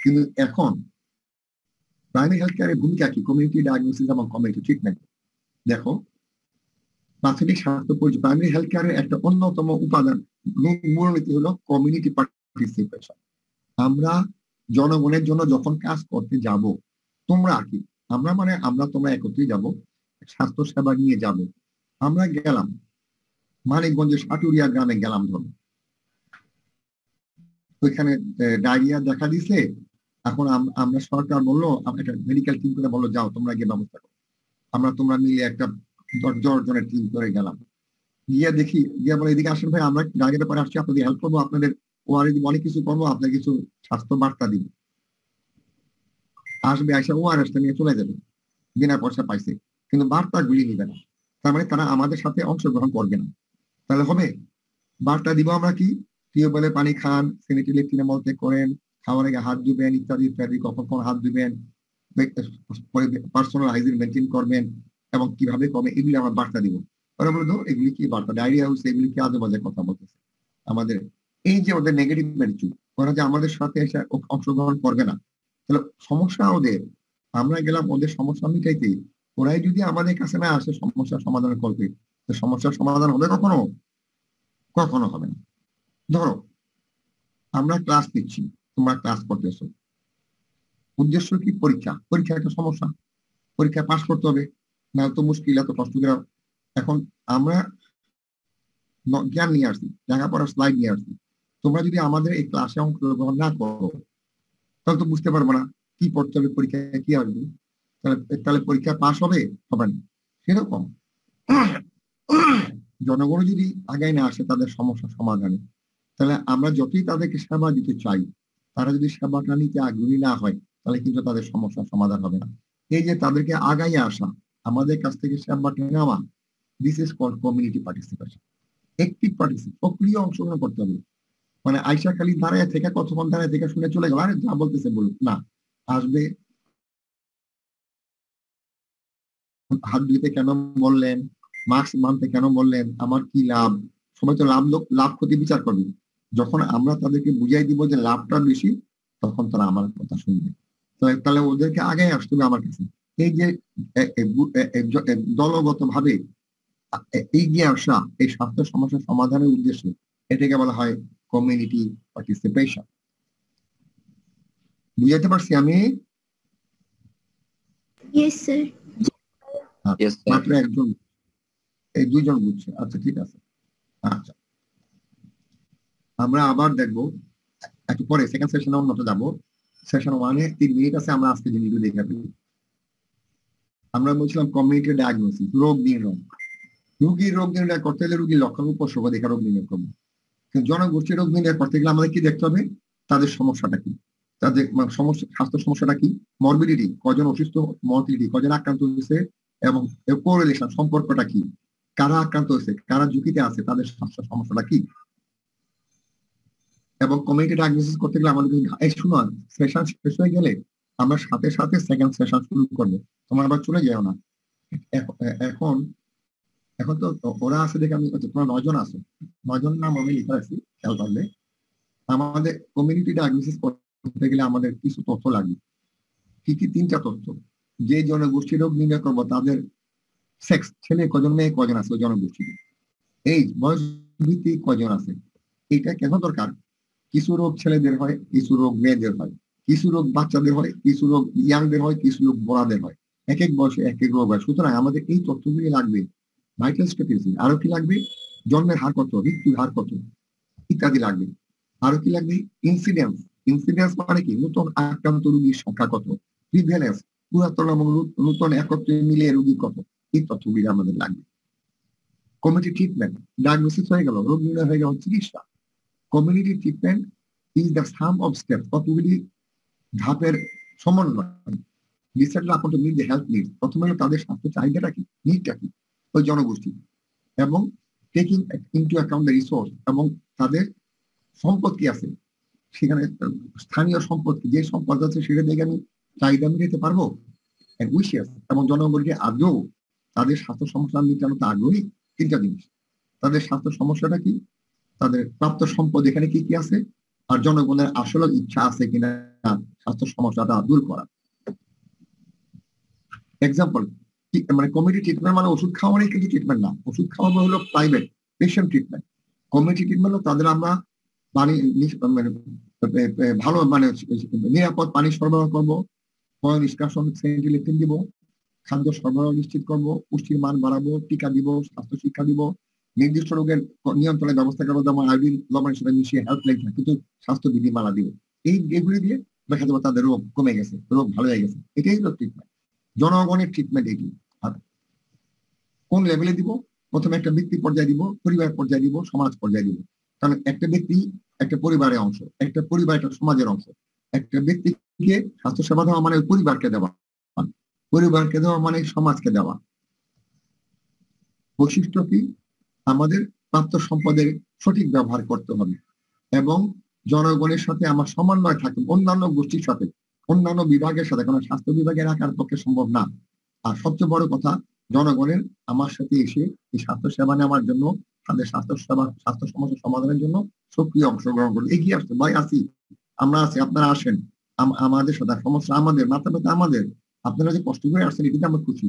Speaker 1: কিন্তু এখন প্রাইমারি হেলথ কেয়ারের ভূমিকা কি কমিউনিটি ডায়াগনোসিস এবং কমিউনিটি ট্রিটমেন্ট? দেখো, প্রাথমিক স্বাস্থ্য পরিচর্যা প্রাইমারি হেলথ কেয়ারের একটা অন্যতম উপাদান, মূলনীতি হলো কমিউনিটি পার্টিসিপেশন। আমরা জনগণের জন্য যখন কাজ করতে যাব, তোমরা কি আমরা তোমরা একত্রে যাব, স্বাস্থ্য সেবা নিয়ে যাব। আমরা গেলাম মানিকগঞ্জের সাটুরিয়া গ্রামে গেলাম, ধরো ওইখানে ডায়রিয়া দেখা দিছে। এখন আমরা সরকার বললো, একটা মেডিকেল টিম করে বললো যাও তোমরা গিয়ে ব্যবস্থা করো। তোমরা মিলে একটা 10 জনের টিম করে গেলাম, গিয়ে দেখি, গিয়ে বলে এদিকে আসেন ভাই, আমরা ডায়রিয়ার ব্যাপারে আসছি, আপনাদের হেল্প করবো, আপনাদের অনেক কিছু করবো, আপনার কিছু স্বাস্থ্য বার্তা দিব। আসবে, আসে ওআরএসটা নিয়ে চলে যাবে, বিনা পয়সা পাইছে, কিন্তু বার্তা গুলি নিবে না। তার মানে তারা আমাদের সাথে অংশগ্রহণ করবে না। তাহলে হবে বার্তা দিব আমরা কি টিউবওয়েলে পানি খান, স্যানিটারি ল্যাট্রিনে মলত্যাগ করেন, খাওয়ার আগে হাত ধুবেন, ইত্যাদি ইত্যাদি, কখন কখন হাত ধুবেন, পার্সোনাল হাইজিন মেনটেন করবেন এবং কিভাবে করবেন, এগুলি আমার বার্তা দিব। ওরা বলতো এগুলি কি বার্তা, ডায়রিয়া হচ্ছে, এগুলি কি আজে বাজে কথা বলতেছে। আমাদের এই যে ওদের নেগেটিভ অ্যাটিটিউড, ওরা যে আমাদের সাথে এসে অংশগ্রহণ করবে না, তাহলে সমস্যা ওদের। আমরা গেলাম ওদের সমস্যা মিটাইতে, ওরাই যদি আমাদের কাছে না আসে সমস্যার সমাধানের করবে, সমস্যার সমাধান হবে কখনো? কখনো হবে না। ধরো আমরা ক্লাস নিচ্ছি, তোমরা ক্লাস করতেছো, উদ্দেশ্য কি? পরীক্ষা। পরীক্ষা একটা সমস্যা, পরীক্ষা পাস করতে হবে, না তো মুশকিল, এত কষ্ট করে। এখন আমরা জ্ঞান নিয়ে আসছি, লেখাপড়ার স্লাইড নিয়ে আসছি, তোমরা যদি আমাদের এই ক্লাসে অংশগ্রহণ না করো তাহলে তো বুঝতে পারবো না কি পড়তে হবে, পরীক্ষায় কি আসবে, তাহলে পরীক্ষা পাস হবে হবে না। সেরকম জনগণ যদি আগায় না আসে তাদের সমস্যা সমাধানে, তাহলে আমরা যতই তাদেরকে সেবা দিতে চাই, তারা যদি সেবাটা নিতে আগ্রহী না হয়, তাহলে কিন্তু তাদের সমস্যার সমাধান হবে না। এই যে তাদেরকে আগাইয়ে আসা, আমাদের কাছ থেকে সেবাটা নেওয়া, this is called community participation. Active participate, সক্রিয় অংশগ্রহণ করতে হবে। মানে আয়সা খালি দাঁড়ায় থেকে কতক্ষণ দাঁড়ায় থেকে শুনে চলে গেল, আরে যা বলতেছে বলুক না, আসবে, হাত ধুইতে কেন বললেন, মাস্ক বাঁধতে কেন বললেন, আমার কি লাভ, সবাই তো লাভ ক্ষতি বিচার করবে। যখন আমরা তাদেরকে বুঝাই দিব যে লাভটা বেশি, তখন তারা আমার কথা শুনবে। তাহলে ওদেরকে আগে আসতে হবে আমার কাছে। এই যে দলগত ভাবে এগিয়ে আসা এই স্বাস্থ্য সমস্যার সমাধানের উদ্দেশ্যে, এটাকে বলা হয় কমিউনিটি পার্টিসিপেশন। বুঝাতে পারছি আমি?
Speaker 4: Yes sir.
Speaker 1: মাত্র একজন, এই দুইজন বুঝছে, আচ্ছা ঠিক আছে। আচ্ছা, আমরা আবার দেখবো একটু পরে সেকেন্ড সেশনে অন্যটা যাবো। সেশন 1-এ 3 মিনিট আছে, আমরা আজকে জিনিসগুলো দেখে ফেলি। আমরা বলছিলাম কমিউনিটি ডায়াগনোসিস, রোগ নির্ণয়। রোগীর রোগ নির্ণয় করতে গেলে রোগীর লক্ষণ উপসর্গ দেখে রোগ নির্ণয় করবো। কিন্তু জনগোষ্ঠীর রোগ নির্ণয় করতে গেলে আমাদের কি দেখতে হবে? তাদের সমস্যাটা কি, তাদের সমস্যা, স্বাস্থ্য সমস্যাটা কি, মরবিডিটি, কজন অসুস্থ, মর্টিলিটি, কজন আক্রান্ত হয়েছে, এবং কোরিলেশন, সম্পর্কটা কি, কারা আক্রান্ত হয়েছে, কারা ঝুঁকিতে আছে, তাদের স্বাস্থ্য সমস্যাটা কি। এবং কমিউনিটি ডায়াগনোসিস করতে গেলে আমাদের শুনো, সেশন শেষ হয়ে গেলে আমরা সাথে সাথে সেকেন্ড সেশন শুরু করবো, তোমরা আবার চলে যাও না। এখন এখন তো ওরা আছে দেখে আমি, তোমরা 9 জন আছো, 9 জন নাম আমি লিখে রাখছি, খেয়াল করলে। আমাদের কমিউনিটি ডায়াগনোসিস করতে গেলে আমাদের কিছু তথ্য লাগবে। কি কি? 3টা তথ্য। যে জনগোষ্ঠী রোগ নির্ণয় করবো তাদের সেক্স, ছেলে কজন, মেয়ে কজন আছে ওই জনগোষ্ঠীতে, এই বয়স ভিত্তিক কজন আছে, এটা কেন দরকার? কিছু রোগ ছেলেদের হয়, কিছু রোগ মেয়েদের হয়, কিছু রোগ বাচ্চাদের হয়, কিছু রোগ ইয়াংদের হয়, কিছু রোগ বড়াদের হয়। এক এক বয়সে এক এক রোগ হয়। সুতরাং আমাদের এই তথ্যগুলি লাগবে। ভাইটাল স্ট্যাটিস্টিক আরো কি লাগবে? জন্মের হার কত, মৃত্যুর হার কত, ইত্যাদি লাগবে। আরো কি লাগবে? ইনসিডেন্স। ইনসিডেন্স মানে কি? নতুন আক্রান্ত রোগীর সংখ্যা কত, প্রিভ্যালেন্স, পুরাতন এবং নতুন একত্রে মিলিয়ে রোগী কত, এই তথ্যগুলি আমাদের লাগবে। কমিউনিটি ট্রিটমেন্ট, ডায়াগনোসিস হয়ে গেল, রোগ নির্ণয় হয়ে গেল, চিকিৎসা। Community treatment is the sum of step, কতগুলি ধাপের সমন্বয়। Decide upon to meet the health needs, প্রথমে হলো তাদের স্বাস্থ্য চাহিদাটা কি, নিডটা কি ওই জনগোষ্ঠী, এবং taking into account the resource, এবং তাদের সম্পদ কি আছে, সেখানে স্থানীয় সম্পদ কি, যে সম্পদ আছে সেটা দেখে আমি চাহিদা মিটাতে পারবো, উইশেস, এবং জনগণকে আদৌ তাদের স্বাস্থ্য সমস্যা মিটানোতে আগ্রহী। 3টা জিনিস, তাদের স্বাস্থ্য সমস্যাটা কি, তাদের প্রাপ্ত সম্পদ এখানে কি কি আছে, আর জনগণের আসলে ইচ্ছা আছে কিনা স্বাস্থ্য সমস্যাটা দূর করা। এক্সাম্পল, মানে কমিউনিটি ট্রিটমেন্ট মানে ওষুধ খাওয়ানোর কিছু ট্রিটমেন্ট না, ওষুধ খাওয়ানো হলো private patient treatment. Community treatment হলো তাদের আমরা পানি, মানে ভালো, মানে নিরাপদ পানি সরবরাহ করবো, পয় নিষ্কাশন সেন্টিলিটিন দিব, খাদ্য সরবরাহ নিশ্চিত করবো, পুষ্টির মান বাড়াবো, টিকা দিব, স্বাস্থ্য শিক্ষা দিব, নির্দিষ্ট রোগের নিয়ন্ত্রণের ব্যবস্থা করবো, যেমন আয়োডিন লবণের সাথে মিশিয়ে হেল্পলাইন, কিন্তু স্বাস্থ্যবিধি মালা দিব। এগুলি দিয়ে দেখা যাবে তাদের রোগ কমে গেছে, রোগ ভালো হয়ে গেছে। এটাই হলো ট্রিটমেন্ট, জনগণের ট্রিটমেন্ট এটি। আর কোন লেভেলে দিব? প্রথমে একটা ব্যক্তি পর্যায়ে দিব, পরিবার পর্যায়ে দিব, সমাজ পর্যায়ে দিব। কারণ একটা ব্যক্তি একটা পরিবারের অংশ, একটা পরিবার একটা সমাজের অংশ। একটা ব্যক্তিকে স্বাস্থ্য সেবা দেওয়া মানে পরিবারকে দেওয়া, পরিবারকে দেওয়া মানে সমাজকে দেওয়া। বৈশিষ্ট্য কি? আমাদের প্রাপ্ত সম্পদের সঠিক ব্যবহার করতে হবে, এবং জনগণের সাথে আমার সমন্বয় থাকে, অন্যান্য গোষ্ঠীর সাথে, অন্যান্য বিভাগের সাথে, কারণ স্বাস্থ্য বিভাগের রাখার পক্ষে সম্ভব না। আর সবচেয়ে বড় কথা, জনগণের আমার সাথে এসে এই স্বাস্থ্য সেবা নেওয়ার জন্য, তাদের স্বাস্থ্য সমস্যা সমাধানের জন্য সক্রিয় অংশগ্রহণ করুন, এগিয়ে আসতে ভাই আসি, আমরা আছি, আপনারা আসেন, আমাদের সাথে সমস্যা আমাদের, মাথা ব্যথা আমাদের, আপনারা যে কষ্ট করে আসছেন এটাতে আমরা খুশি।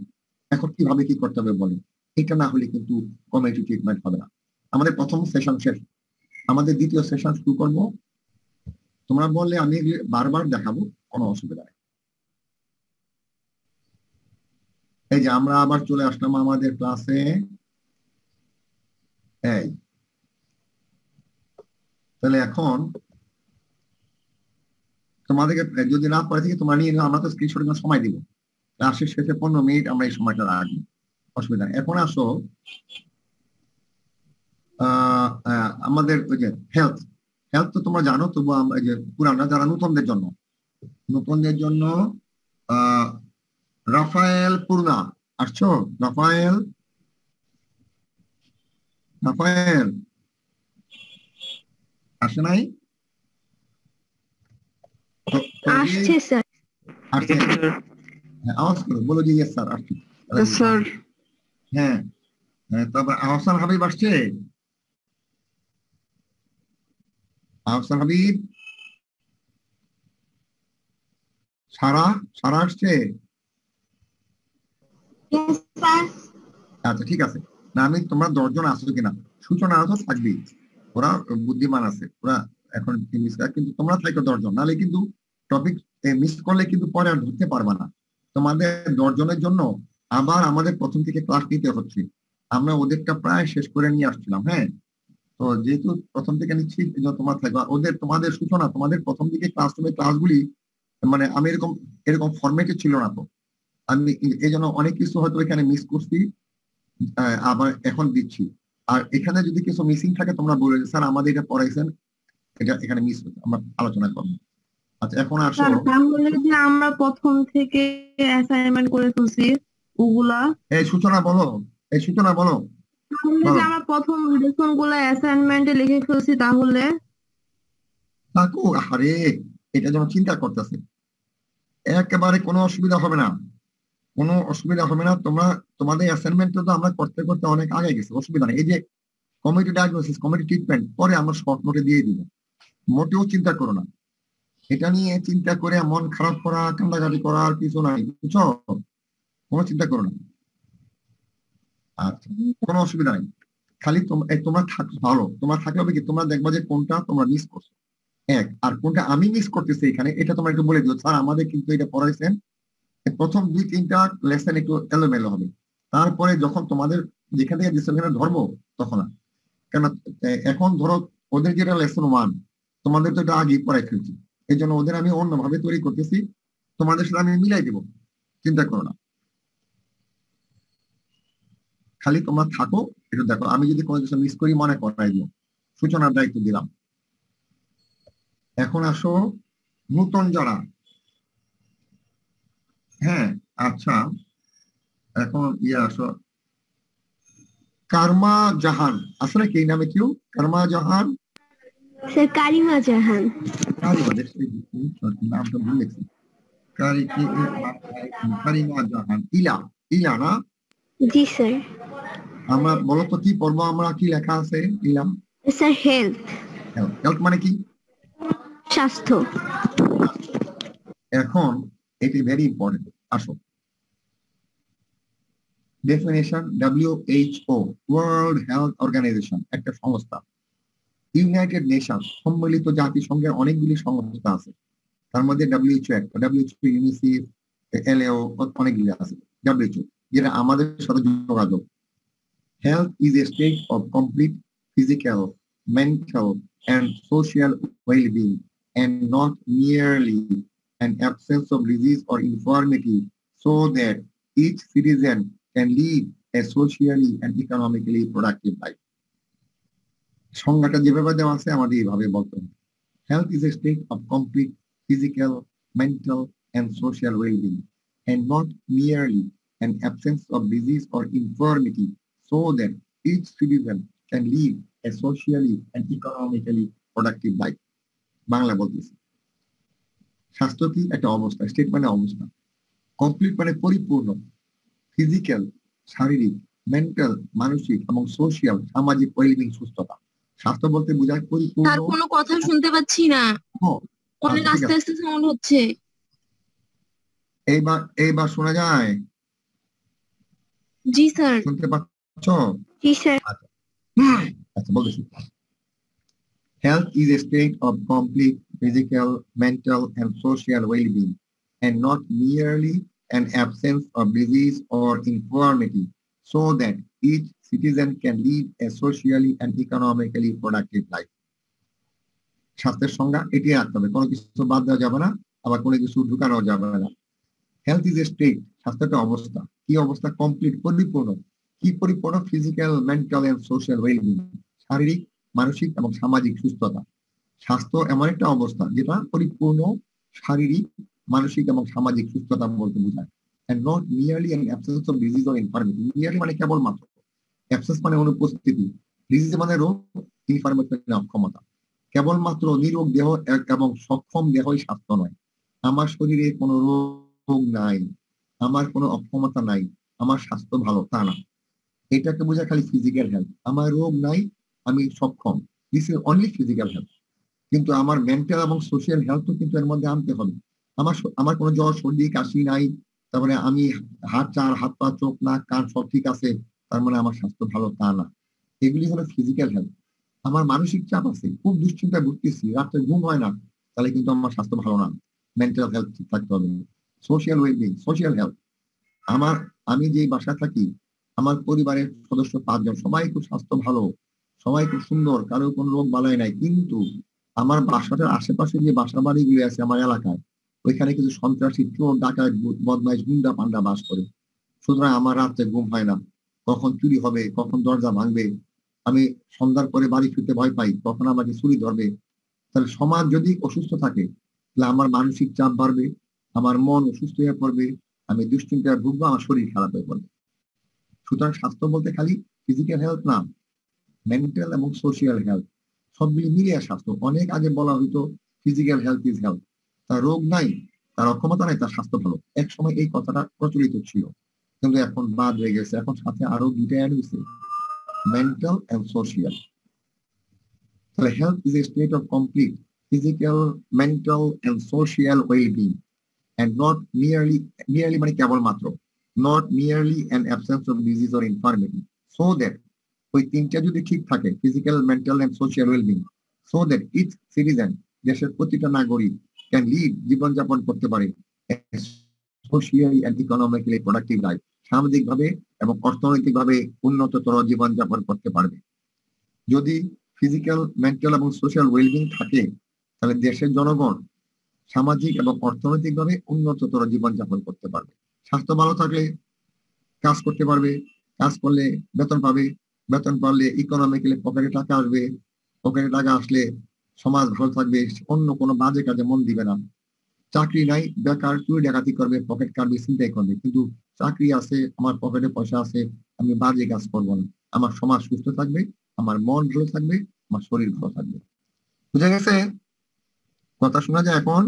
Speaker 1: এখন কিভাবে কি করতে হবে বলেন, এটা না হলে কিন্তু কমিউনিটি ট্রিটমেন্ট হবে না। আমাদের প্রথম সেশন শেষ, আমাদের দ্বিতীয় সেশন শুরু করবো। তোমরা বললে আমি বারবার দেখাবো, কোনো অসুবিধা নেই। এই যে আমরা আবার চলে আসলাম আমাদের ক্লাসে। এই তাহলে এখন তোমাদেরকে যদি না পড়ে থেকে তোমরা নিয়ে আমরা তো স্ক্রিনশটের জন্য সময় দিব, ক্লাসের শেষে 15 মিনিট আমরা এই সময়টা রাখবো, অসুবিধা নেই। এখন আসো আমাদের ওই যে হেলথ, হেলথ তো তোমরা জানো, তবু আমরা যে পুরানা যারা নতুনদের জন্য রাফায়েল পূর্ণা আসছো? রাফায়েল আসে নাই?
Speaker 4: আসছে স্যার।
Speaker 1: আসছে, আওয়াজ করো, বলো যে ইয়েস স্যার আসছি।
Speaker 3: স্যার
Speaker 1: হ্যাঁ, তারপর আহসান হাবিব আসছে? আহসান হাবিব, সারা আসছে? আচ্ছা ঠিক আছে। না আমি তোমরা 10 জন আসছো কিনা, সূচনা তো থাকবেই, ওরা বুদ্ধিমান আছে, ওরা এখন মিস করে, কিন্তু তোমরা থাকো 10 জন, নাহলে কিন্তু টপিক মিস করলে কিন্তু পরে আর ধরতে পারবা না। তোমাদের 10 জনের জন্য আবার আমাদের প্রথম থেকে ক্লাস নিতে হচ্ছে, আমরা ওদেরটা প্রায় শেষ করে নিয়ে আসছিলাম। হ্যাঁ, তো যেহেতু প্রথম থেকে নিচ্ছি তোমার থাকবে তোমাদের সূচনা, তোমাদের প্রথম দিকে ক্লাসগুলি মানে আমি এরকম ফরম্যাটে ছিল না, তো আমি এই জন্য অনেক কিছু হয়তো এখানে মিস করছি, আবার এখন দিচ্ছি। আর এখানে যদি কিছু মিসিং থাকে তোমরা বলে স্যার আমাদের এটা পড়াইছেন, এটা এখানে মিস হচ্ছে, আমরা আলোচনা করবো। আচ্ছা এখন আসো,
Speaker 2: তাহলে যে আমরা প্রথম থেকে অ্যাসাইনমেন্ট করে ফেলছি ওগুলা,
Speaker 1: এই সূচনা বলো,
Speaker 2: তাহলে যে আমরা প্রথম লেসন গুলা অ্যাসাইনমেন্টে লিখে ফেলছি, তাহলে
Speaker 1: থাকো। আরে এটা যেন চিন্তা করতেছে, একেবারে কোনো অসুবিধা হবে না, তোমাদের অ্যাসাইনমেন্ট তো আমরা করতে করতে অনেক আগে গেছি, অসুবিধা নেই। এই যে কমিউনিটি ডায়াগনোসিস, কমিউনিটি ট্রিটমেন্ট পরে আমরা শর্ট নোটে দিয়ে দিব, মোটেও চিন্তা করো না। এটা নিয়ে চিন্তা করে মন খারাপ করা, কান্দাকাটি করার কিছু নাই, বুঝছো? কোনো চিন্তা করো না, আচ্ছা কোনো অসুবিধা নেই। খালি তোমরা ভালো, তোমরা থাকলে হবে কি, তোমরা দেখবা যে কোনটা তোমরা মিস করছো, আর কোনটা আমি মিস করতেছি এখানে, এটা তোমরা একটু বলে দিও স্যার আমাদের কিন্তু এটা পড়াইছেন। প্রথম 2-3টা লেসন একটু এলোমেলো হবে, তারপরে যখন তোমাদের যেখান থেকে ডিসিপ্লিনে ধরবো তখন কেন, এখন ধরো ওদের যেটা লেসন 1 তোমাদের তো এটা আগে পড়াই ফেলছি, এই জন্য ওদের আমি অন্যভাবে তৈরি করতেছি, তোমাদের সাথে আমি মিলাই দেবো, চিন্তা করো না। খালি তোমরা থাকো, একটু দেখো, আমি যদি কোনো কিছু মিস করি মনে করাই দিও, সূচনার দায়িত্ব দিলাম। এখন আসো নতুন যারা, হ্যাঁ আচ্ছা এখন আসো কারমা জাহান, আসলে কি নামে কেউ? কারমা জাহান,
Speaker 4: স্যার কারিমা জাহান।
Speaker 1: নামটা ভুল লিখছি, কারিমা জাহান, ইলা না?
Speaker 4: জি স্যার।
Speaker 1: আমরা বলো তো কি পড়বো আমরা, কি লেখা আছে? ইলাম
Speaker 4: স্যার হেলথ।
Speaker 1: হেলথ মানে কি?
Speaker 4: স্বাস্থ্য।
Speaker 1: এখন এটি ভেরি ইম্পর্টেন্ট, আসো definition. WHO world health organization একটা সংস্থা, ইউনাইটেড নেশন সম্মিলিত জাতিসংঘের অনেকগুলি সংস্থা আছে, তার মধ্যে WHO একটা, WHO, ইউনিসেফ, LAO, অনেকগুলি আছে। WHO যেটা আমাদের সাথে যোগাযোগ। Health is a state of complete physical, mental and social well-being and not merely an absence of disease or infirmity, so that each citizen can lead a socially and economically productive life. সংজ্ঞাটা যেভাবে দেওয়া আছে আমাদের এইভাবে বলতে হবে, health is a state of complete physical, mental and social well-being and not merely an absence of disease or infirmity, so that each citizen can lead a socially and economically productive life. Bangla বলতেছি, স্বাস্থ্য কি একটা অবস্থা, state মানে অবস্থা, complete মানে পরিপূর্ণ, physical শারীরিক, মেন্টাল মানসিক এবং সোশিয়াল সামাজিক ওয়েলবিং সুস্থতা। স্বাস্থ্য বলতে বোঝায় পরিপূর্ণ।
Speaker 2: তার কোনো কথা শুনতে পাচ্ছি না, অনেক আস্তে আস্তে সাউন্ড হচ্ছে।
Speaker 1: এইবার শোনা যায়?
Speaker 2: জি স্যার।
Speaker 1: শুনতে পাচ্ছ?
Speaker 4: জি স্যার।
Speaker 1: আচ্ছা বলতেছি, health is a state of complete physical, mental and social well-being and not merely an absence of disease or infirmity, so that each citizen can lead a socially and economically productive life. স্বাস্থ্যের সংজ্ঞা এটি রাখতে হবে, কোনো কিছু বাদ দেওয়া যাবে না, আবার কোনো কিছু ঢুকানো যাবে না। হেলথ ইজ এ স্টেট, স্বাস্থ্য একটা অবস্থা। কি অবস্থা? কমপ্লিট, পরিপূর্ণ। কি পরিপূর্ণ? Physical, mental and social wellbeing, শারীরিক, মানসিক এবং সামাজিক সুস্থতা। স্বাস্থ্য এমন একটা অবস্থা যেটা পরিপূর্ণ শারীরিক, মানসিক এবং সামাজিক সুস্থতা বলতে বোঝায়। and not merely an absence of disease or infirmity. merely মানে কেবলমাত্র, absence মানে অনুপস্থিতি, disease মানে রোগ, infirmity মানে অক্ষমতা। কেবলমাত্র নিরোগ দেহ এবং সক্ষম দেহই স্বাস্থ্য নয়। আমার শরীরে কোনো রোগ নাই, আমার কোনো অক্ষমতা নাই, আমার স্বাস্থ্য ভালো, তা না। এটাকে বোঝায় খালি ফিজিক্যাল হেলথ। আমার রোগ নাই, আমি সক্ষম, this is only physical health. কিন্তু আমার মেন্টাল এবং সোশ্যাল হেলথও কিন্তু এর মধ্যে আনতে হবে। আমার কোনো জ্বর সর্দি কাশি নাই, তার মানে আমি হাত পা চোখ নাক কান সব ঠিক আছে, তার মানে আমার স্বাস্থ্য ভালো, তা না। এগুলি হলো ফিজিক্যাল হেলথ। আমার মানসিক চাপ আছে, খুব দুশ্চিন্তায় ভুগতেছি, রাত্রে ঘুম হয় না, তাহলে কিন্তু আমার স্বাস্থ্য ভালো না। মেন্টাল হেলথ ঠিক থাকতে হবে। Social wellbeing, social health. আমি যে বাসায় থাকি, আমার পরিবারের সদস্য 5 জন, সবাই খুব স্বাস্থ্য ভালো, সবাই খুব সুন্দর, কারো কোনো রোগ বালাই নাই, কিন্তু আমার বাসাটার আশেপাশে যে বাসা বাড়িগুলি আছে আমার এলাকায়, ওইখানে কিছু সন্ত্রাসী, চোর, ডাকাত, বদমাইশ, গুন্ডা পান্ডা বাস করে। সুতরাং আমার রাত্রে ঘুম হয় না, কখন চুরি হবে, কখন দরজা ভাঙবে, আমি সন্ধ্যার পরে বাড়ি ফিরতে ভয় পাই, কখন আমাকে চুরি ধরবে। তাহলে সমাজ যদি অসুস্থ থাকে, তাহলে আমার মানসিক চাপ বাড়বে, আমার মন অসুস্থ হয়ে পড়বে, আমি দুশ্চিন্তায় ভুগবো, আমার শরীর খারাপ হয়ে পড়বে। সুতরাং স্বাস্থ্য বলতে খালি ফিজিক্যাল হেলথ না, মেন্টাল এবং সোশিয়াল হেলথ সবগুলি মিলিয়ে স্বাস্থ্য। অনেক আগে বলা হইতো ফিজিক্যাল হেলথ ইজ হেলথ, তার রোগ নাই, তার অক্ষমতা নাই, তার স্বাস্থ্য ভালো। এক সময় এই কথাটা প্রচলিত ছিল, কিন্তু এখন বাদ হয়ে গেছে। এখন সাথে আরো 2টা অ্যাড হয়েছে, মেন্টাল এন্ড সোশিয়াল। তাহলে health is a state of complete physical, mental and social wellbeing and not merely মানে কেবলমাত্র, not merely an absence of disease or infirmity, so that ওই 3টা যদি ঠিক থাকে, physical, mental and social wellbeing, so that each citizen, দেশের প্রতিটা নাগরিক, can lead, জীবনযাপন করতে পারে, socially and economically productive life, সামাজিকভাবে এবং অর্থনৈতিকভাবে উন্নততর জীবনযাপন করতে পারবে। যদি ফিজিক্যাল, মেন্টাল এবং সোশ্যাল ওয়েলবিং থাকে, তাহলে দেশের জনগণ সামাজিক এবং অর্থনৈতিকভাবে উন্নততর জীবনযাপন করতে পারবে। স্বাস্থ্য ভালো থাকলে কাজ করতে পারবে, কাজ করলে বেতন পাবে, বেতন পারলে ইকোনমিক্যালি পকেটে টাকা আসবে, পকেটে টাকা আসলে সমাজ ভালো থাকবে, অন্য কোনো বাজে কাজে মন দিবে না। চাকরি নাই, বেকার, চুরি ডাকাতি করবে, পকেট কাটবে, চিন্তাই করবে। কিন্তু চাকরি আছে, আমার পকেটে পয়সা আছে, আমি বাজে কাজ করবো না, আমার সমাজ সুস্থ থাকবে, আমার মন ভালো থাকবে, আমার শরীর ভালো থাকবে। বুঝা গেছে? কথা শোনা যায় এখন?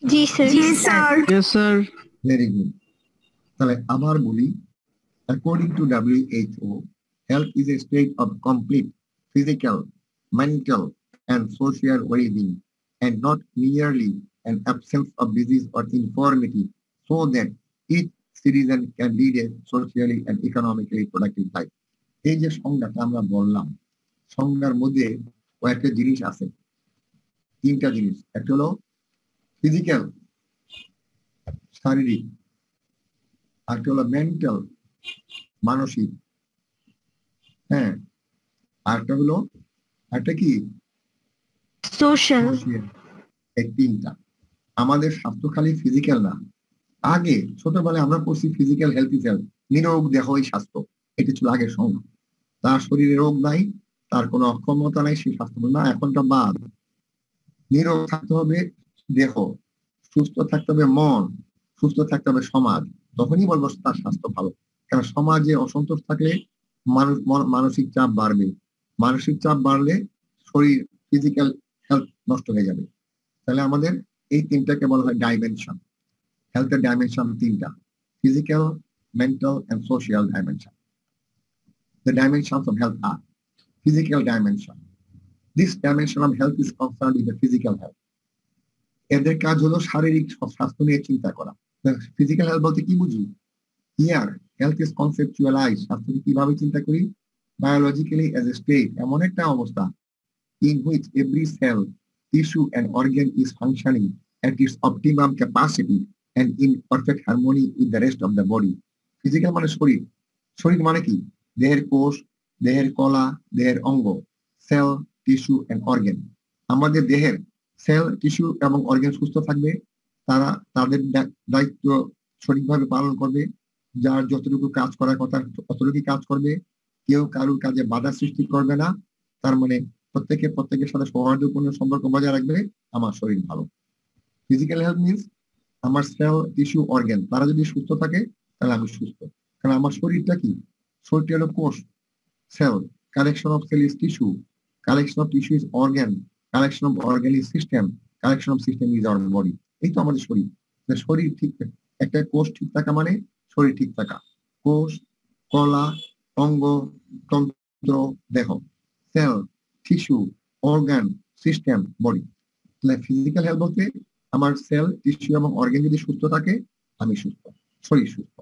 Speaker 4: জি স্যার। জি sir.
Speaker 3: Yes, sir.
Speaker 1: Very good. তাহলে আবার বলি, according to WHO, health is a state of complete physical, mental and social well-being and not merely an absence of disease or infirmity, so that each citizen can lead a socially and economically productive life. এই যে সংজ্ঞাটা আমরা বললাম, সংজ্ঞার মধ্যে কয়েকটা জিনিস আছে, 3টা জিনিস। একটা হলো ফিজিক্যাল, শারীরিক, আরেকটা হলো মেন্টাল, মানসিক, হ্যাঁ, আরেকটা হলো, একটা কি
Speaker 4: সোশ্যাল।
Speaker 1: এই 3টা। আমাদের স্বাস্থ্য খালি ফিজিক্যাল না। আগে ছোটবেলায় আমরা পড়ছি ফিজিক্যাল হেলথ ইজ হেলথ, নিরোগ দেহই স্বাস্থ্য, এটা ছিল আগের সংজ্ঞা। তার শরীরে রোগ নাই, তার কোনো অক্ষমতা নাই, সে স্বাস্থ্য না। এখনটা বাদ, নিরোগ থাকতে হবে দেহ, সুস্থ থাকতে হবে মন, সুস্থ থাকতে হবে সমাজ, তখনই বলবো তার স্বাস্থ্য ভালো। কারণ সমাজে অসন্তোষ থাকলে মানসিক চাপ বাড়বে, মানসিক চাপ বাড়লে শরীর, ফিজিক্যাল নষ্ট হয়ে যাবে। তাহলে আমাদের এই তিনটাকে বলা হয় ডাইমেনশন। হেলথের ডাইমেনশন তিনটা: physical, mental and social dimension. The dimensions of health are physical dimension. This dimension of health is concerned with the physical health. এদের কাজ হলো শারীরিক স্বাস্থ্য নিয়ে চিন্তা করা। ফিজিক্যাল হেলথ বলতে কি বুঝি? Here health is conceptualize. স্বাস্থ্যকে কিভাবে চিন্তা করি? বায়োলজিক্যালি এজ এ স্টেট, এমন একটা অবস্থা in which every cell, tissue and organ is functioning at its optimum capacity and in perfect harmony with the rest of the body. Physical মানে শরীর। শরীর মানে কি? দেহের কোষ, দেহের কলা, দেহের অঙ্গ, সেল, টিস্যু এন্ড অর্গান। আমাদের দেহের সেল, টিস্যু এবং অর্গান সুস্থ থাকবে, তারা তাদের দায়িত্ব সঠিকভাবে পালন করবে, যার যতটুকু কাজ করার কথা ততটুকু কাজ করবে, কেউ কারোর কাজে বাধা সৃষ্টি করবে না। তার মানে প্রত্যেকের সাথে সৌহার্দ্যপূর্ণ সম্পর্ক বজায় রাখবে, আমার শরীর ভালো। ফিজিক্যাল হেলথ মিনস আমার সেল, টিস্যু, অর্গান তারা যদি সুস্থ থাকে তাহলে আমি সুস্থ। কারণ আমার শরীরটা কি? শরীরটা হলো কোষ, cell, collection of cell is tissue, collection of tissue is organ, collection of organ is system, collection of system is our body. এই তো আমাদের শরীর। শরীর ঠিক, একটা কোষ ঠিক থাকা মানে শরীর ঠিক থাকা। কোষ, কলা, অঙ্গ, তন্ত্র, দেহ, cell, tissue, organ, system, body. তাহলে ফিজিক্যাল হেলথ বলতে আমার সেল, টিস্যু এবং অর্গান যদি সুস্থ থাকে আমি সুস্থ, শরীর সুস্থ।